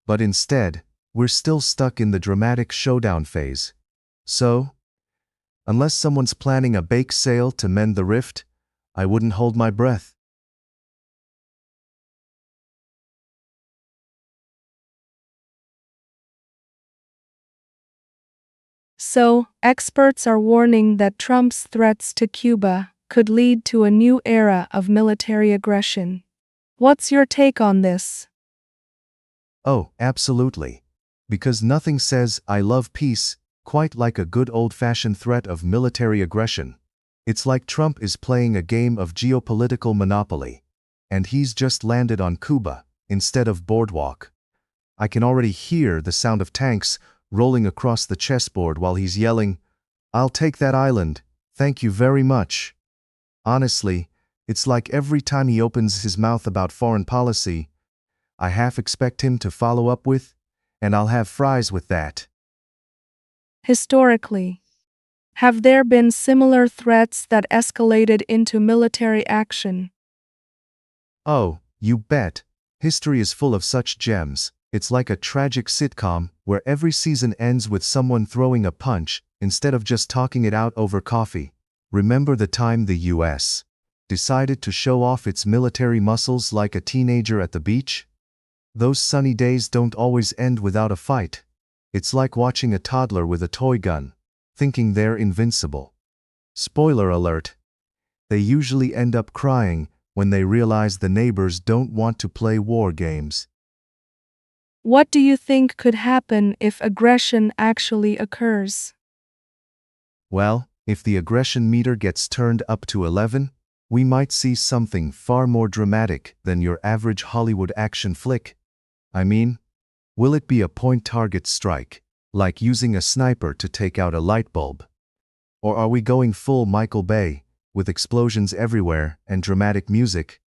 But instead, we're still stuck in the dramatic showdown phase. So, unless someone's planning a bake sale to mend the rift, I wouldn't hold my breath. So, experts are warning that Trump's threats to Cuba could lead to a new era of military aggression. What's your take on this? Oh, absolutely. Because nothing says, "I love peace," quite like a good old-fashioned threat of military aggression. It's like Trump is playing a game of geopolitical monopoly, and he's just landed on Cuba instead of Boardwalk. I can already hear the sound of tanks rolling across the chessboard while he's yelling, "I'll take that island, thank you very much." Honestly, it's like every time he opens his mouth about foreign policy, I half expect him to follow up with, "And I'll have fries with that." Historically, have there been similar threats that escalated into military action? Oh, you bet. History is full of such gems. It's like a tragic sitcom where every season ends with someone throwing a punch instead of just talking it out over coffee. Remember the time the US decided to show off its military muscles like a teenager at the beach? Those sunny days don't always end without a fight. It's like watching a toddler with a toy gun, thinking they're invincible. Spoiler alert. They usually end up crying when they realize the neighbors don't want to play war games. What do you think could happen if aggression actually occurs? Well, if the aggression meter gets turned up to 11, we might see something far more dramatic than your average Hollywood action flick. I mean, will it be a point-target strike, like using a sniper to take out a light bulb? Or are we going full Michael Bay, with explosions everywhere and dramatic music?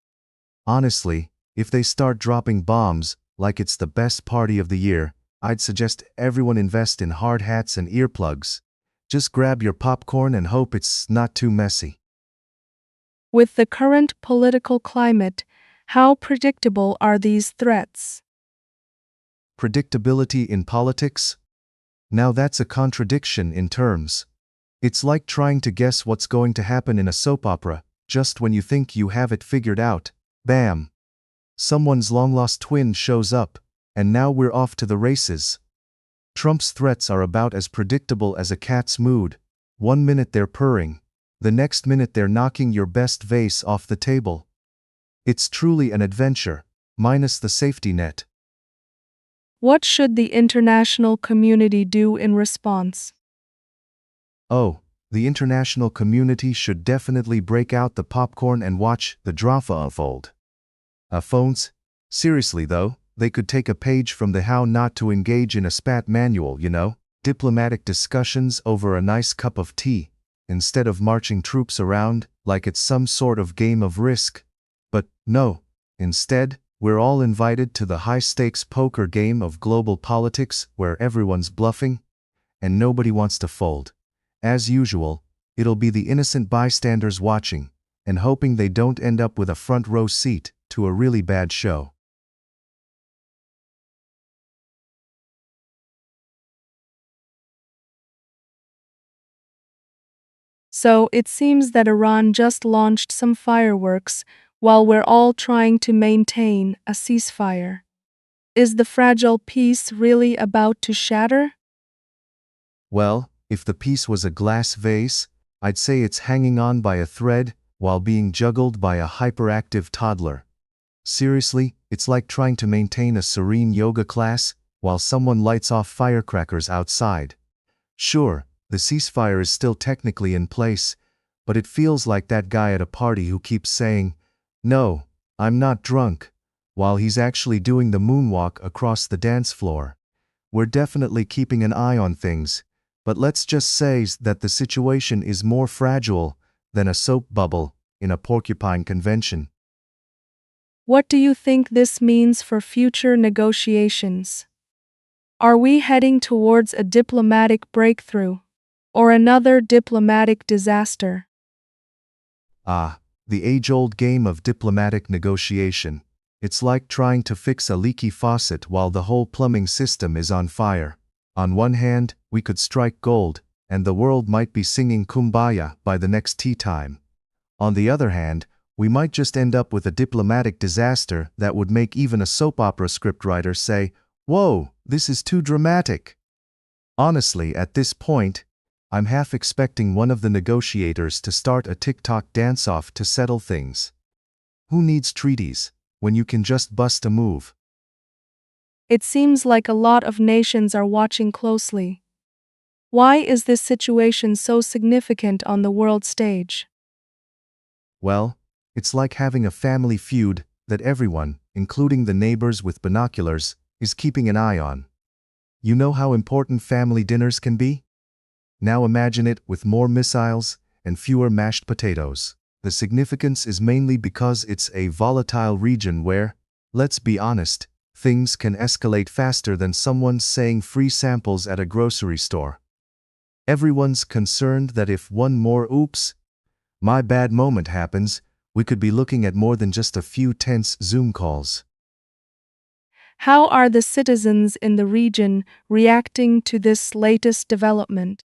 Honestly, if they start dropping bombs like it's the best party of the year, I'd suggest everyone invest in hard hats and earplugs. Just grab your popcorn and hope it's not too messy. With the current political climate, how predictable are these threats? Predictability in politics? Now that's a contradiction in terms. It's like trying to guess what's going to happen in a soap opera, just when you think you have it figured out. Bam! Someone's long-lost twin shows up, and now we're off to the races. Trump's threats are about as predictable as a cat's mood. One minute they're purring, the next minute they're knocking your best vase off the table. It's truly an adventure, minus the safety net. What should the international community do in response? Oh, the international community should definitely break out the popcorn and watch the drama unfold. Phones? Seriously though, they could take a page from the How Not to Engage in a Spat manual, diplomatic discussions over a nice cup of tea, instead of marching troops around like it's some sort of game of Risk. But no, instead, we're all invited to the high-stakes poker game of global politics where everyone's bluffing and nobody wants to fold. As usual, it'll be the innocent bystanders watching and hoping they don't end up with a front row seat to a really bad show. So it seems that Iran just launched some fireworks while we're all trying to maintain a ceasefire. Is the fragile peace really about to shatter? Well, if the piece was a glass vase, I'd say it's hanging on by a thread while being juggled by a hyperactive toddler. Seriously, it's like trying to maintain a serene yoga class while someone lights off firecrackers outside. Sure, the ceasefire is still technically in place, but it feels like that guy at a party who keeps saying, "No, I'm not drunk," while he's actually doing the moonwalk across the dance floor. We're definitely keeping an eye on things, but let's just say that the situation is more fragile than a soap bubble in a porcupine convention. What do you think this means for future negotiations? Are we heading towards a diplomatic breakthrough or another diplomatic disaster? The age-old game of diplomatic negotiation. It's like trying to fix a leaky faucet while the whole plumbing system is on fire. On one hand, we could strike gold, and the world might be singing Kumbaya by the next tea time. On the other hand, we might just end up with a diplomatic disaster that would make even a soap opera scriptwriter say, "Whoa, this is too dramatic." Honestly, at this point, I'm half expecting one of the negotiators to start a TikTok dance-off to settle things. Who needs treaties when you can just bust a move? It seems like a lot of nations are watching closely. Why is this situation so significant on the world stage? Well, it's like having a family feud that everyone, including the neighbors with binoculars, is keeping an eye on. You know how important family dinners can be? Now imagine it with more missiles and fewer mashed potatoes. The significance is mainly because it's a volatile region where, let's be honest, things can escalate faster than someone saying free samples at a grocery store. Everyone's concerned that if one more "oops, my bad" moment happens, we could be looking at more than just a few tense Zoom calls. How are the citizens in the region reacting to this latest development?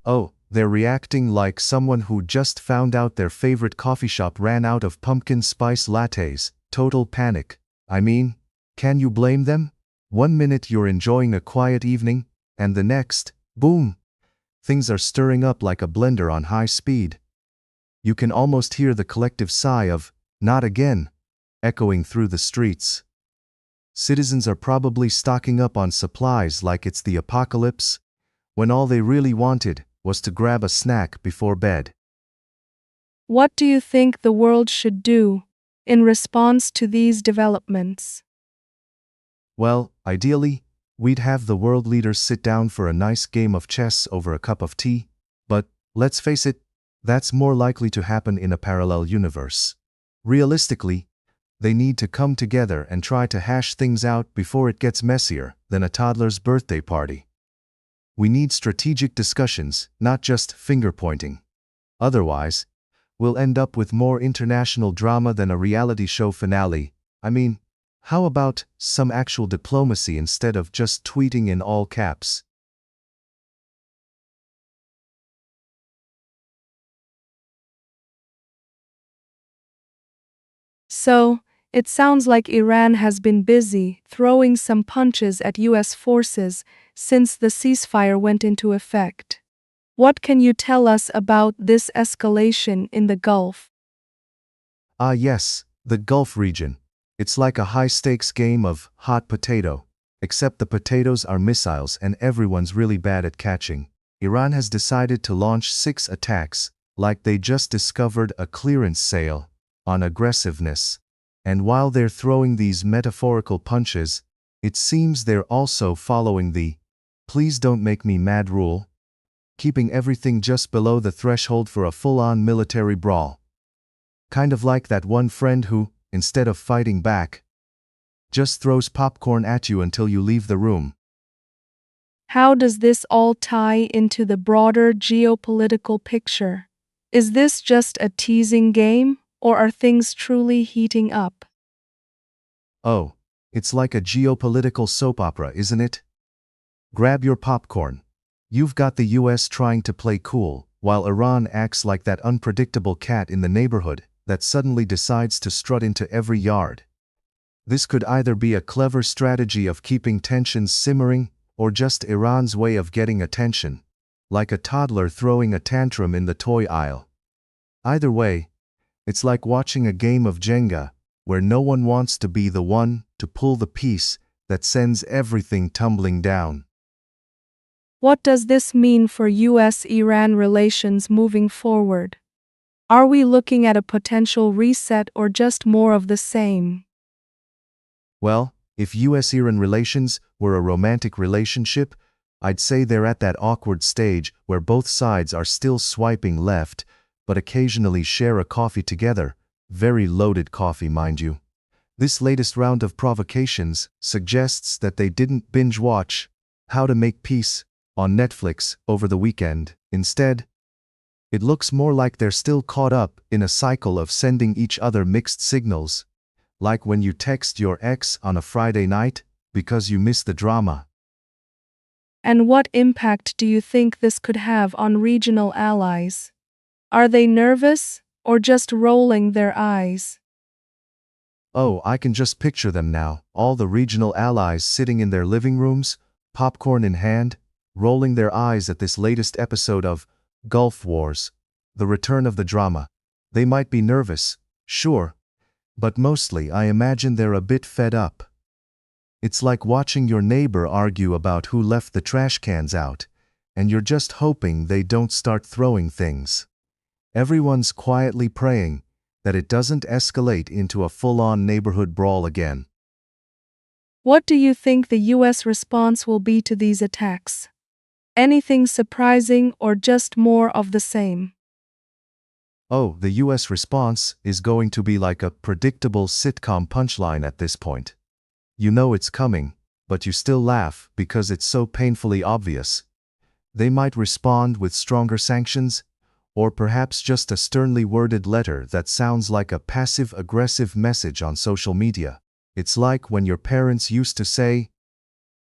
Oh, they're reacting like someone who just found out their favorite coffee shop ran out of pumpkin spice lattes. Total panic. I mean, can you blame them? One minute you're enjoying a quiet evening, and the next, boom! Things are stirring up like a blender on high speed. You can almost hear the collective sigh of, "Not again," echoing through the streets. Citizens are probably stocking up on supplies like it's the apocalypse, when all they really wanted was to grab a snack before bed. What do you think the world should do in response to these developments? Well, ideally, we'd have the world leaders sit down for a nice game of chess over a cup of tea, but, let's face it, that's more likely to happen in a parallel universe. Realistically, they need to come together and try to hash things out before it gets messier than a toddler's birthday party. We need strategic discussions, not just finger-pointing. Otherwise, we'll end up with more international drama than a reality show finale. I mean, how about some actual diplomacy instead of just tweeting in all caps? So, it sounds like Iran has been busy throwing some punches at US forces since the ceasefire went into effect. What can you tell us about this escalation in the Gulf? Ah yes, the Gulf region. It's like a high-stakes game of hot potato, except the potatoes are missiles and everyone's really bad at catching. Iran has decided to launch 6 attacks, like they just discovered a clearance sale on aggressiveness. And while they're throwing these metaphorical punches, it seems they're also following the "please don't make me mad" rule, keeping everything just below the threshold for a full-on military brawl. Kind of like that one friend who, instead of fighting back, just throws popcorn at you until you leave the room. How does this all tie into the broader geopolitical picture? Is this just a teasing game, or are things truly heating up? Oh, it's like a geopolitical soap opera, isn't it? Grab your popcorn. You've got the US trying to play cool, while Iran acts like that unpredictable cat in the neighborhood that suddenly decides to strut into every yard. This could either be a clever strategy of keeping tensions simmering, or just Iran's way of getting attention, like a toddler throwing a tantrum in the toy aisle. Either way, it's like watching a game of Jenga, where no one wants to be the one to pull the piece that sends everything tumbling down. What does this mean for US-Iran relations moving forward? Are we looking at a potential reset or just more of the same? Well, if US-Iran relations were a romantic relationship, I'd say they're at that awkward stage where both sides are still swiping left, but occasionally share a coffee together. Very loaded coffee, mind you. This latest round of provocations suggests that they didn't binge-watch How to Make Peace on Netflix over the weekend. Instead, it looks more like they're still caught up in a cycle of sending each other mixed signals, like when you text your ex on a Friday night because you miss the drama. And what impact do you think this could have on regional allies? Are they nervous, or just rolling their eyes? Oh, I can just picture them now, all the regional allies sitting in their living rooms, popcorn in hand, rolling their eyes at this latest episode of Gulf Wars, the return of the drama. They might be nervous, sure, but mostly I imagine they're a bit fed up. It's like watching your neighbor argue about who left the trash cans out, and you're just hoping they don't start throwing things. Everyone's quietly praying that it doesn't escalate into a full-on neighborhood brawl again. What do you think the US response will be to these attacks? Anything surprising or just more of the same? Oh, the US response is going to be like a predictable sitcom punchline at this point. You know it's coming, but you still laugh because it's so painfully obvious. They might respond with stronger sanctions, or perhaps just a sternly worded letter that sounds like a passive-aggressive message on social media. It's like when your parents used to say,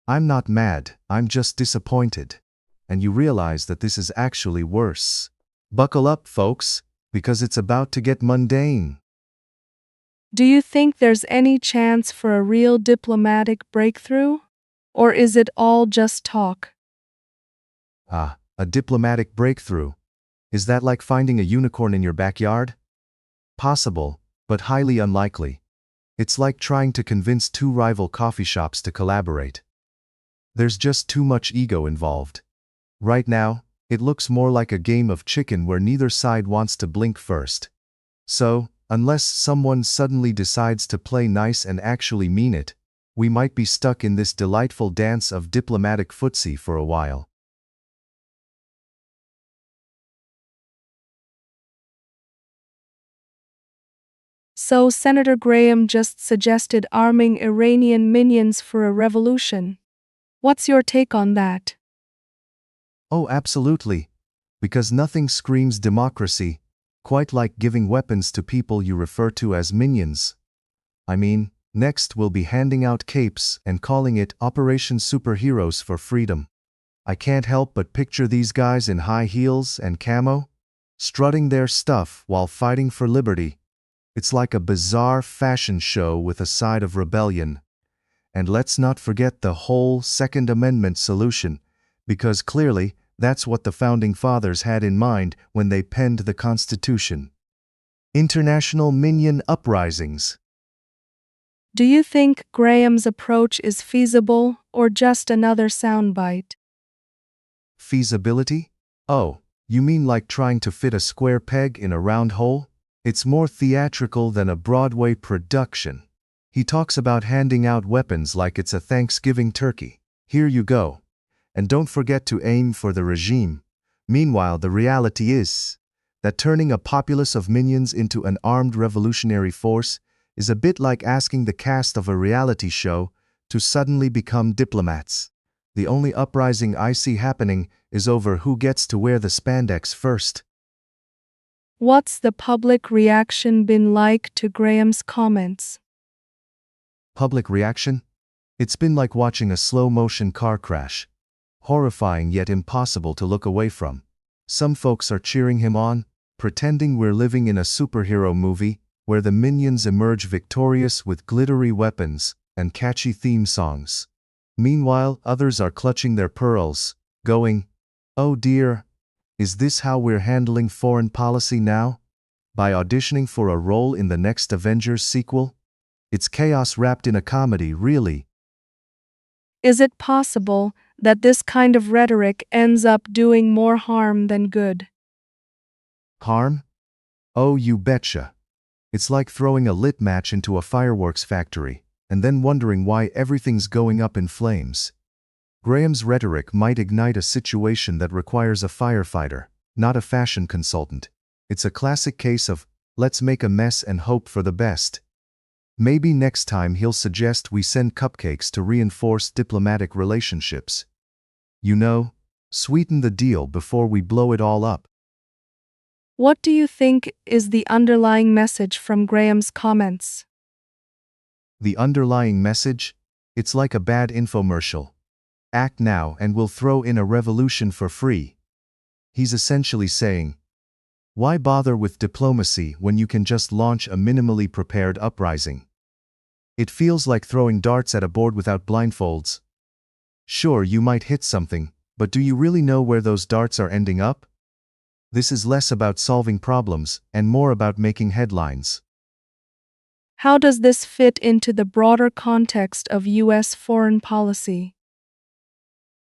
"I'm not mad, I'm just disappointed," and you realize that this is actually worse. Buckle up, folks, because it's about to get mundane. Do you think there's any chance for a real diplomatic breakthrough? Or is it all just talk? A diplomatic breakthrough. Is that like finding a unicorn in your backyard? Possible, but highly unlikely. It's like trying to convince 2 rival coffee shops to collaborate. There's just too much ego involved. Right now, it looks more like a game of chicken where neither side wants to blink first. So, unless someone suddenly decides to play nice and actually mean it, we might be stuck in this delightful dance of diplomatic footsie for a while. So Senator Graham just suggested arming Iranian minions for a revolution. What's your take on that? Oh, absolutely. Because nothing screams democracy quite like giving weapons to people you refer to as minions. I mean, next we'll be handing out capes and calling it Operation Superheroes for Freedom. I can't help but picture these guys in high heels and camo, strutting their stuff while fighting for liberty. It's like a bizarre fashion show with a side of rebellion. And let's not forget the whole Second Amendment solution, because clearly that's what the Founding Fathers had in mind when they penned the Constitution. International minion uprisings. Do you think Graham's approach is feasible or just another soundbite? Feasibility? Oh, you mean like trying to fit a square peg in a round hole? It's more theatrical than a Broadway production. He talks about handing out weapons like it's a Thanksgiving turkey. Here you go. And don't forget to aim for the regime. Meanwhile, the reality is that turning a populace of minions into an armed revolutionary force is a bit like asking the cast of a reality show to suddenly become diplomats. The only uprising I see happening is over who gets to wear the spandex first. What's the public reaction been like to Graham's comments? Public reaction? It's been like watching a slow-motion car crash. Horrifying yet impossible to look away from. Some folks are cheering him on, pretending we're living in a superhero movie where the minions emerge victorious with glittery weapons and catchy theme songs. Meanwhile, others are clutching their pearls, going, "Oh dear, is this how we're handling foreign policy now? By auditioning for a role in the next Avengers sequel? It's chaos wrapped in a comedy, really." Is it possible that this kind of rhetoric ends up doing more harm than good? Harm? Oh, you betcha. It's like throwing a lit match into a fireworks factory and then wondering why everything's going up in flames. Graham's rhetoric might ignite a situation that requires a firefighter, not a fashion consultant. It's a classic case of, let's make a mess and hope for the best. Maybe next time he'll suggest we send cupcakes to reinforce diplomatic relationships. You know, sweeten the deal before we blow it all up. What do you think is the underlying message from Graham's comments? The underlying message? It's like a bad infomercial. Act now and we'll throw in a revolution for free. He's essentially saying, why bother with diplomacy when you can just launch a minimally prepared uprising? It feels like throwing darts at a board without blindfolds. Sure, you might hit something, but do you really know where those darts are ending up? This is less about solving problems and more about making headlines. How does this fit into the broader context of U.S. foreign policy?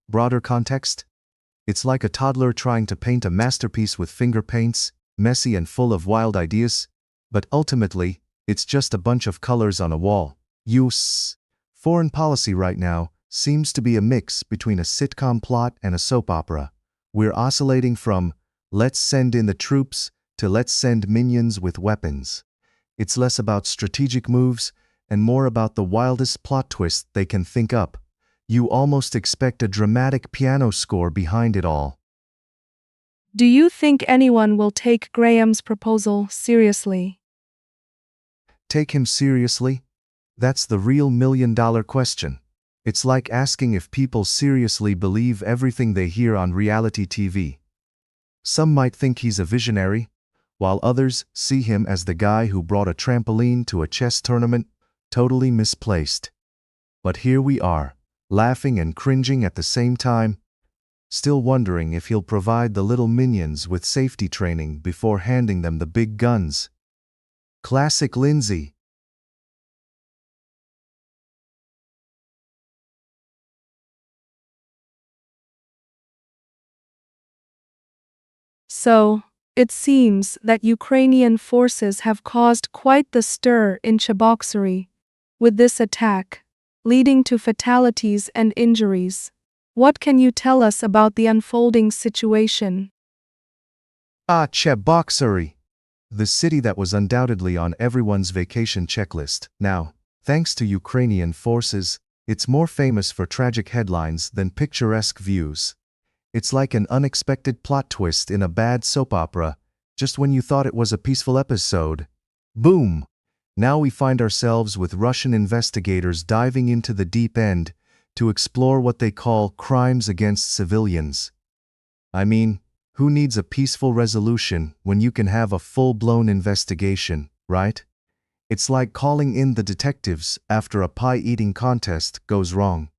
Broader context? It's like a toddler trying to paint a masterpiece with finger paints, messy and full of wild ideas, but ultimately, it's just a bunch of colors on a wall. U.S. foreign policy right now seems to be a mix between a sitcom plot and a soap opera. We're oscillating from, let's send in the troops, to let's send minions with weapons. It's less about strategic moves and more about the wildest plot twist they can think up. You almost expect a dramatic piano score behind it all. Do you think anyone will take Graham's proposal seriously? Take him seriously? That's the real million-dollar question. It's like asking if people seriously believe everything they hear on reality TV. Some might think he's a visionary, while others see him as the guy who brought a trampoline to a chess tournament, totally misplaced. But here we are, laughing and cringing at the same time, still wondering if he'll provide the little minions with safety training before handing them the big guns. Classic Lindsay. So, it seems that Ukrainian forces have caused quite the stir in Cheboksary with this attack, leading to fatalities and injuries. What can you tell us about the unfolding situation? Cheboksary. The city that was undoubtedly on everyone's vacation checklist. Now, thanks to Ukrainian forces, it's more famous for tragic headlines than picturesque views. It's like an unexpected plot twist in a bad soap opera, just when you thought it was a peaceful episode. Boom! Now we find ourselves with Russian investigators diving into the deep end to explore what they call crimes against civilians. I mean, who needs a peaceful resolution when you can have a full-blown investigation, right? It's like calling in the detectives after a pie-eating contest goes wrong.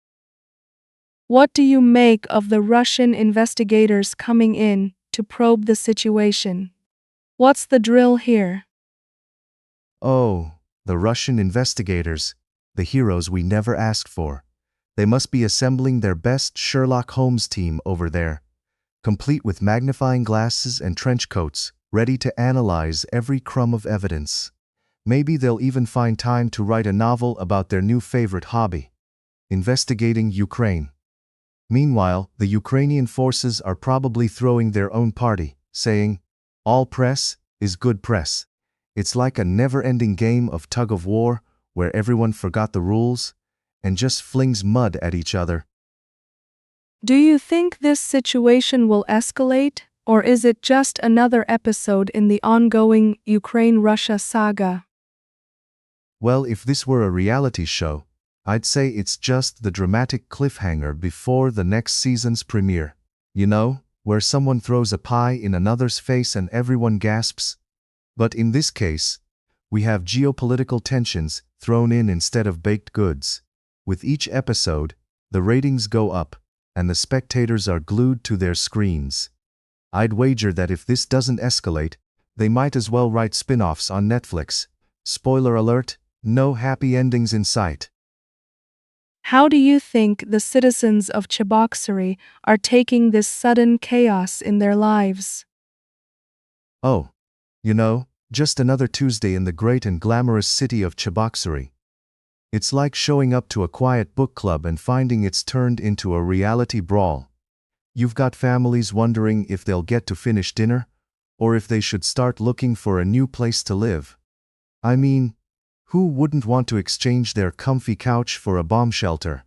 What do you make of the Russian investigators coming in to probe the situation? What's the drill here? Oh, the Russian investigators, the heroes we never asked for. They must be assembling their best Sherlock Holmes team over there, complete with magnifying glasses and trench coats, ready to analyze every crumb of evidence. Maybe they'll even find time to write a novel about their new favorite hobby, investigating Ukraine. Meanwhile, the Ukrainian forces are probably throwing their own party, saying, "All press is good press." It's like a never-ending game of tug-of-war where everyone forgot the rules and just flings mud at each other. Do you think this situation will escalate, or is it just another episode in the ongoing Ukraine-Russia saga? Well, if this were a reality show, I'd say it's just the dramatic cliffhanger before the next season's premiere. You know, where someone throws a pie in another's face and everyone gasps. But in this case, we have geopolitical tensions thrown in instead of baked goods. With each episode, the ratings go up, and the spectators are glued to their screens. I'd wager that if this doesn't escalate, they might as well write spin-offs on Netflix. Spoiler alert, no happy endings in sight. How do you think the citizens of Cheboksary are taking this sudden chaos in their lives? Oh, you know, just another Tuesday in the great and glamorous city of Cheboksary. It's like showing up to a quiet book club and finding it's turned into a reality brawl. You've got families wondering if they'll get to finish dinner, or if they should start looking for a new place to live. I mean, who wouldn't want to exchange their comfy couch for a bomb shelter?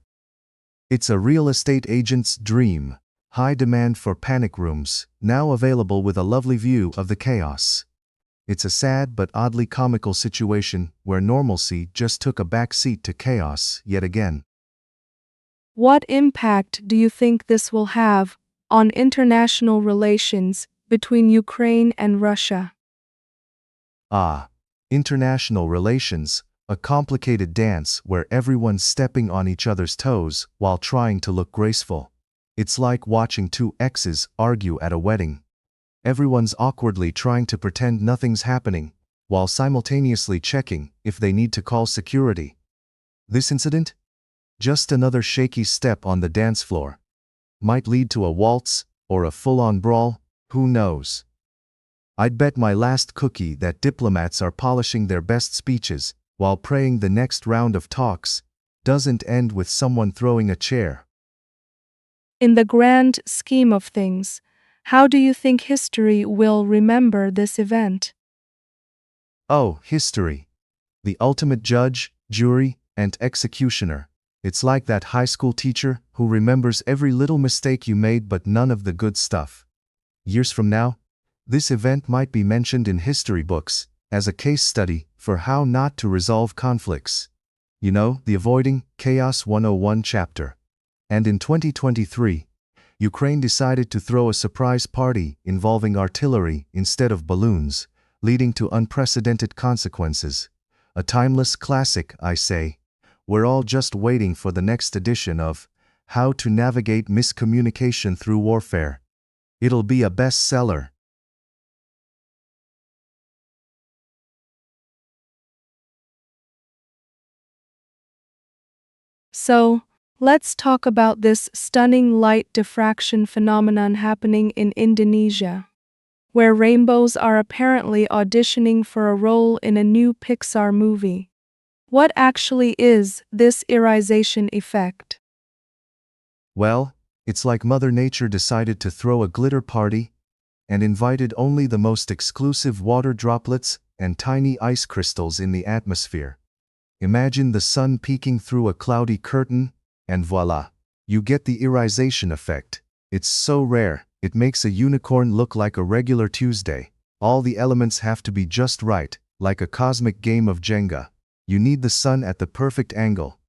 It's a real estate agent's dream. High demand for panic rooms, now available with a lovely view of the chaos. It's a sad but oddly comical situation where normalcy just took a back seat to chaos yet again. What impact do you think this will have on international relations between Ukraine and Russia? International relations, a complicated dance where everyone's stepping on each other's toes while trying to look graceful. It's like watching two exes argue at a wedding. Everyone's awkwardly trying to pretend nothing's happening, while simultaneously checking if they need to call security. This incident? Just another shaky step on the dance floor. Might lead to a waltz or a full-on brawl, who knows? I'd bet my last cookie that diplomats are polishing their best speeches while praying the next round of talks doesn't end with someone throwing a chair. In the grand scheme of things, how do you think history will remember this event? Oh, history. The ultimate judge, jury, and executioner. It's like that high school teacher who remembers every little mistake you made but none of the good stuff. Years from now, this event might be mentioned in history books as a case study for how not to resolve conflicts. You know, the Avoiding Chaos 101 chapter. And in 2023, Ukraine decided to throw a surprise party involving artillery instead of balloons, leading to unprecedented consequences. A timeless classic, I say. We're all just waiting for the next edition of How to Navigate Miscommunication Through Warfare. It'll be a bestseller. So, let's talk about this stunning light diffraction phenomenon happening in Indonesia, where rainbows are apparently auditioning for a role in a new Pixar movie. What actually is this irisation effect? Well, it's like Mother Nature decided to throw a glitter party and invited only the most exclusive water droplets and tiny ice crystals in the atmosphere. Imagine the sun peeking through a cloudy curtain, and voila, you get the irisation effect. It's so rare, it makes a unicorn look like a regular Tuesday. All the elements have to be just right, like a cosmic game of Jenga. You need the sun at the perfect angle,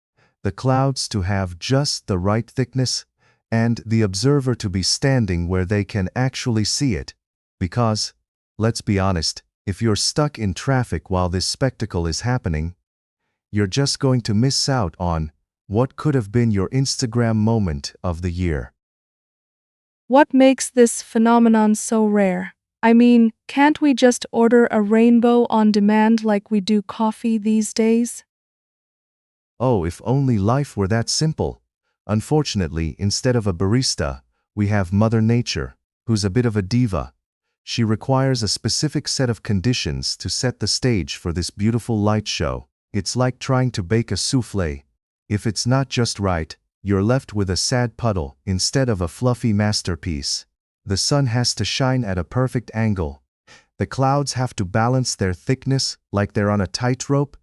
the clouds to have just the right thickness, and the observer to be standing where they can actually see it. Because, let's be honest, if you're stuck in traffic while this spectacle is happening, you're just going to miss out on what could have been your Instagram moment of the year. What makes this phenomenon so rare? I mean, can't we just order a rainbow on demand like we do coffee these days? Oh, if only life were that simple. Unfortunately, instead of a barista, we have Mother Nature, who's a bit of a diva. She requires a specific set of conditions to set the stage for this beautiful light show. It's like trying to bake a soufflé. If it's not just right, you're left with a sad puddle instead of a fluffy masterpiece. The sun has to shine at a perfect angle. The clouds have to balance their thickness like they're on a tightrope.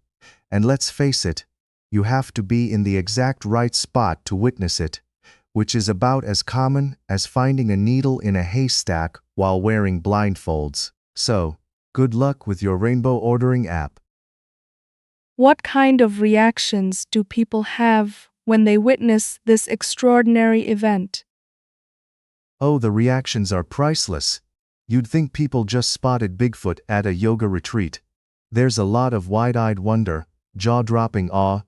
And let's face it, you have to be in the exact right spot to witness it, which is about as common as finding a needle in a haystack while wearing blindfolds. So, good luck with your rainbow ordering app. What kind of reactions do people have when they witness this extraordinary event? Oh, the reactions are priceless. You'd think people just spotted Bigfoot at a yoga retreat. There's a lot of wide-eyed wonder, jaw-dropping awe,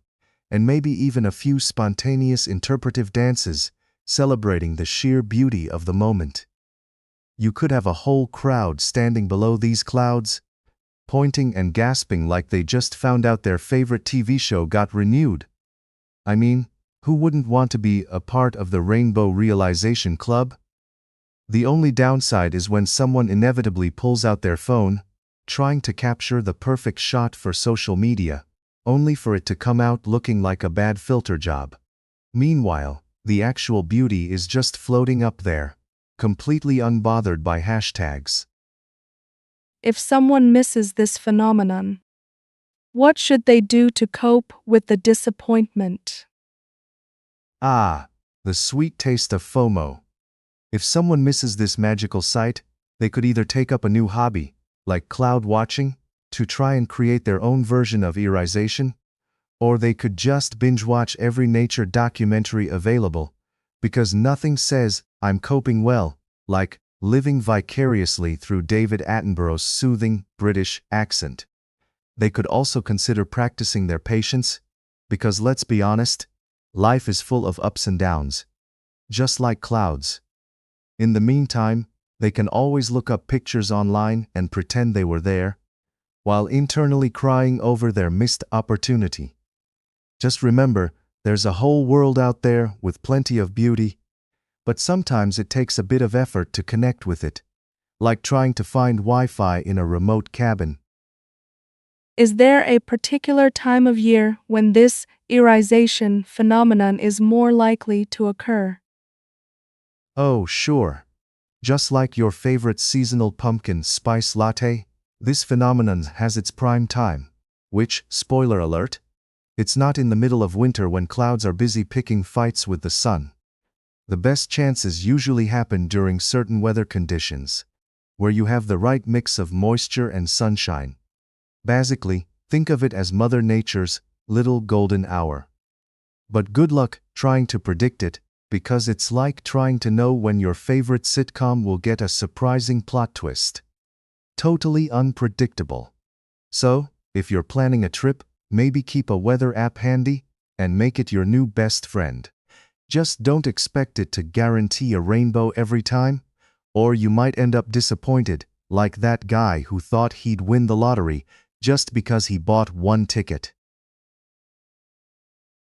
and maybe even a few spontaneous interpretive dances, celebrating the sheer beauty of the moment. You could have a whole crowd standing below these clouds, pointing and gasping like they just found out their favorite TV show got renewed. I mean, who wouldn't want to be a part of the Rainbow Realization Club? The only downside is when someone inevitably pulls out their phone, trying to capture the perfect shot for social media, only for it to come out looking like a bad filter job. Meanwhile, the actual beauty is just floating up there, completely unbothered by hashtags. If someone misses this phenomenon, what should they do to cope with the disappointment? Ah, the sweet taste of FOMO. If someone misses this magical sight, they could either take up a new hobby, like cloud watching, to try and create their own version of irization, or they could just binge-watch every nature documentary available, because nothing says, "I'm coping well," like living vicariously through David Attenborough's soothing British accent. They could also consider practicing their patience, because let's be honest, life is full of ups and downs, just like clouds. In the meantime, they can always look up pictures online and pretend they were there, while internally crying over their missed opportunity. Just remember, there's a whole world out there with plenty of beauty, but sometimes it takes a bit of effort to connect with it, like trying to find Wi-Fi in a remote cabin. Is there a particular time of year when this irization phenomenon is more likely to occur? Oh, sure. Just like your favorite seasonal pumpkin spice latte, this phenomenon has its prime time, which, spoiler alert, it's not in the middle of winter when clouds are busy picking fights with the sun. The best chances usually happen during certain weather conditions, where you have the right mix of moisture and sunshine. Basically, think of it as Mother Nature's little golden hour. But good luck trying to predict it, because it's like trying to know when your favorite sitcom will get a surprising plot twist. Totally unpredictable. So, if you're planning a trip, maybe keep a weather app handy and make it your new best friend. Just don't expect it to guarantee a rainbow every time, or you might end up disappointed, like that guy who thought he'd win the lottery just because he bought one ticket.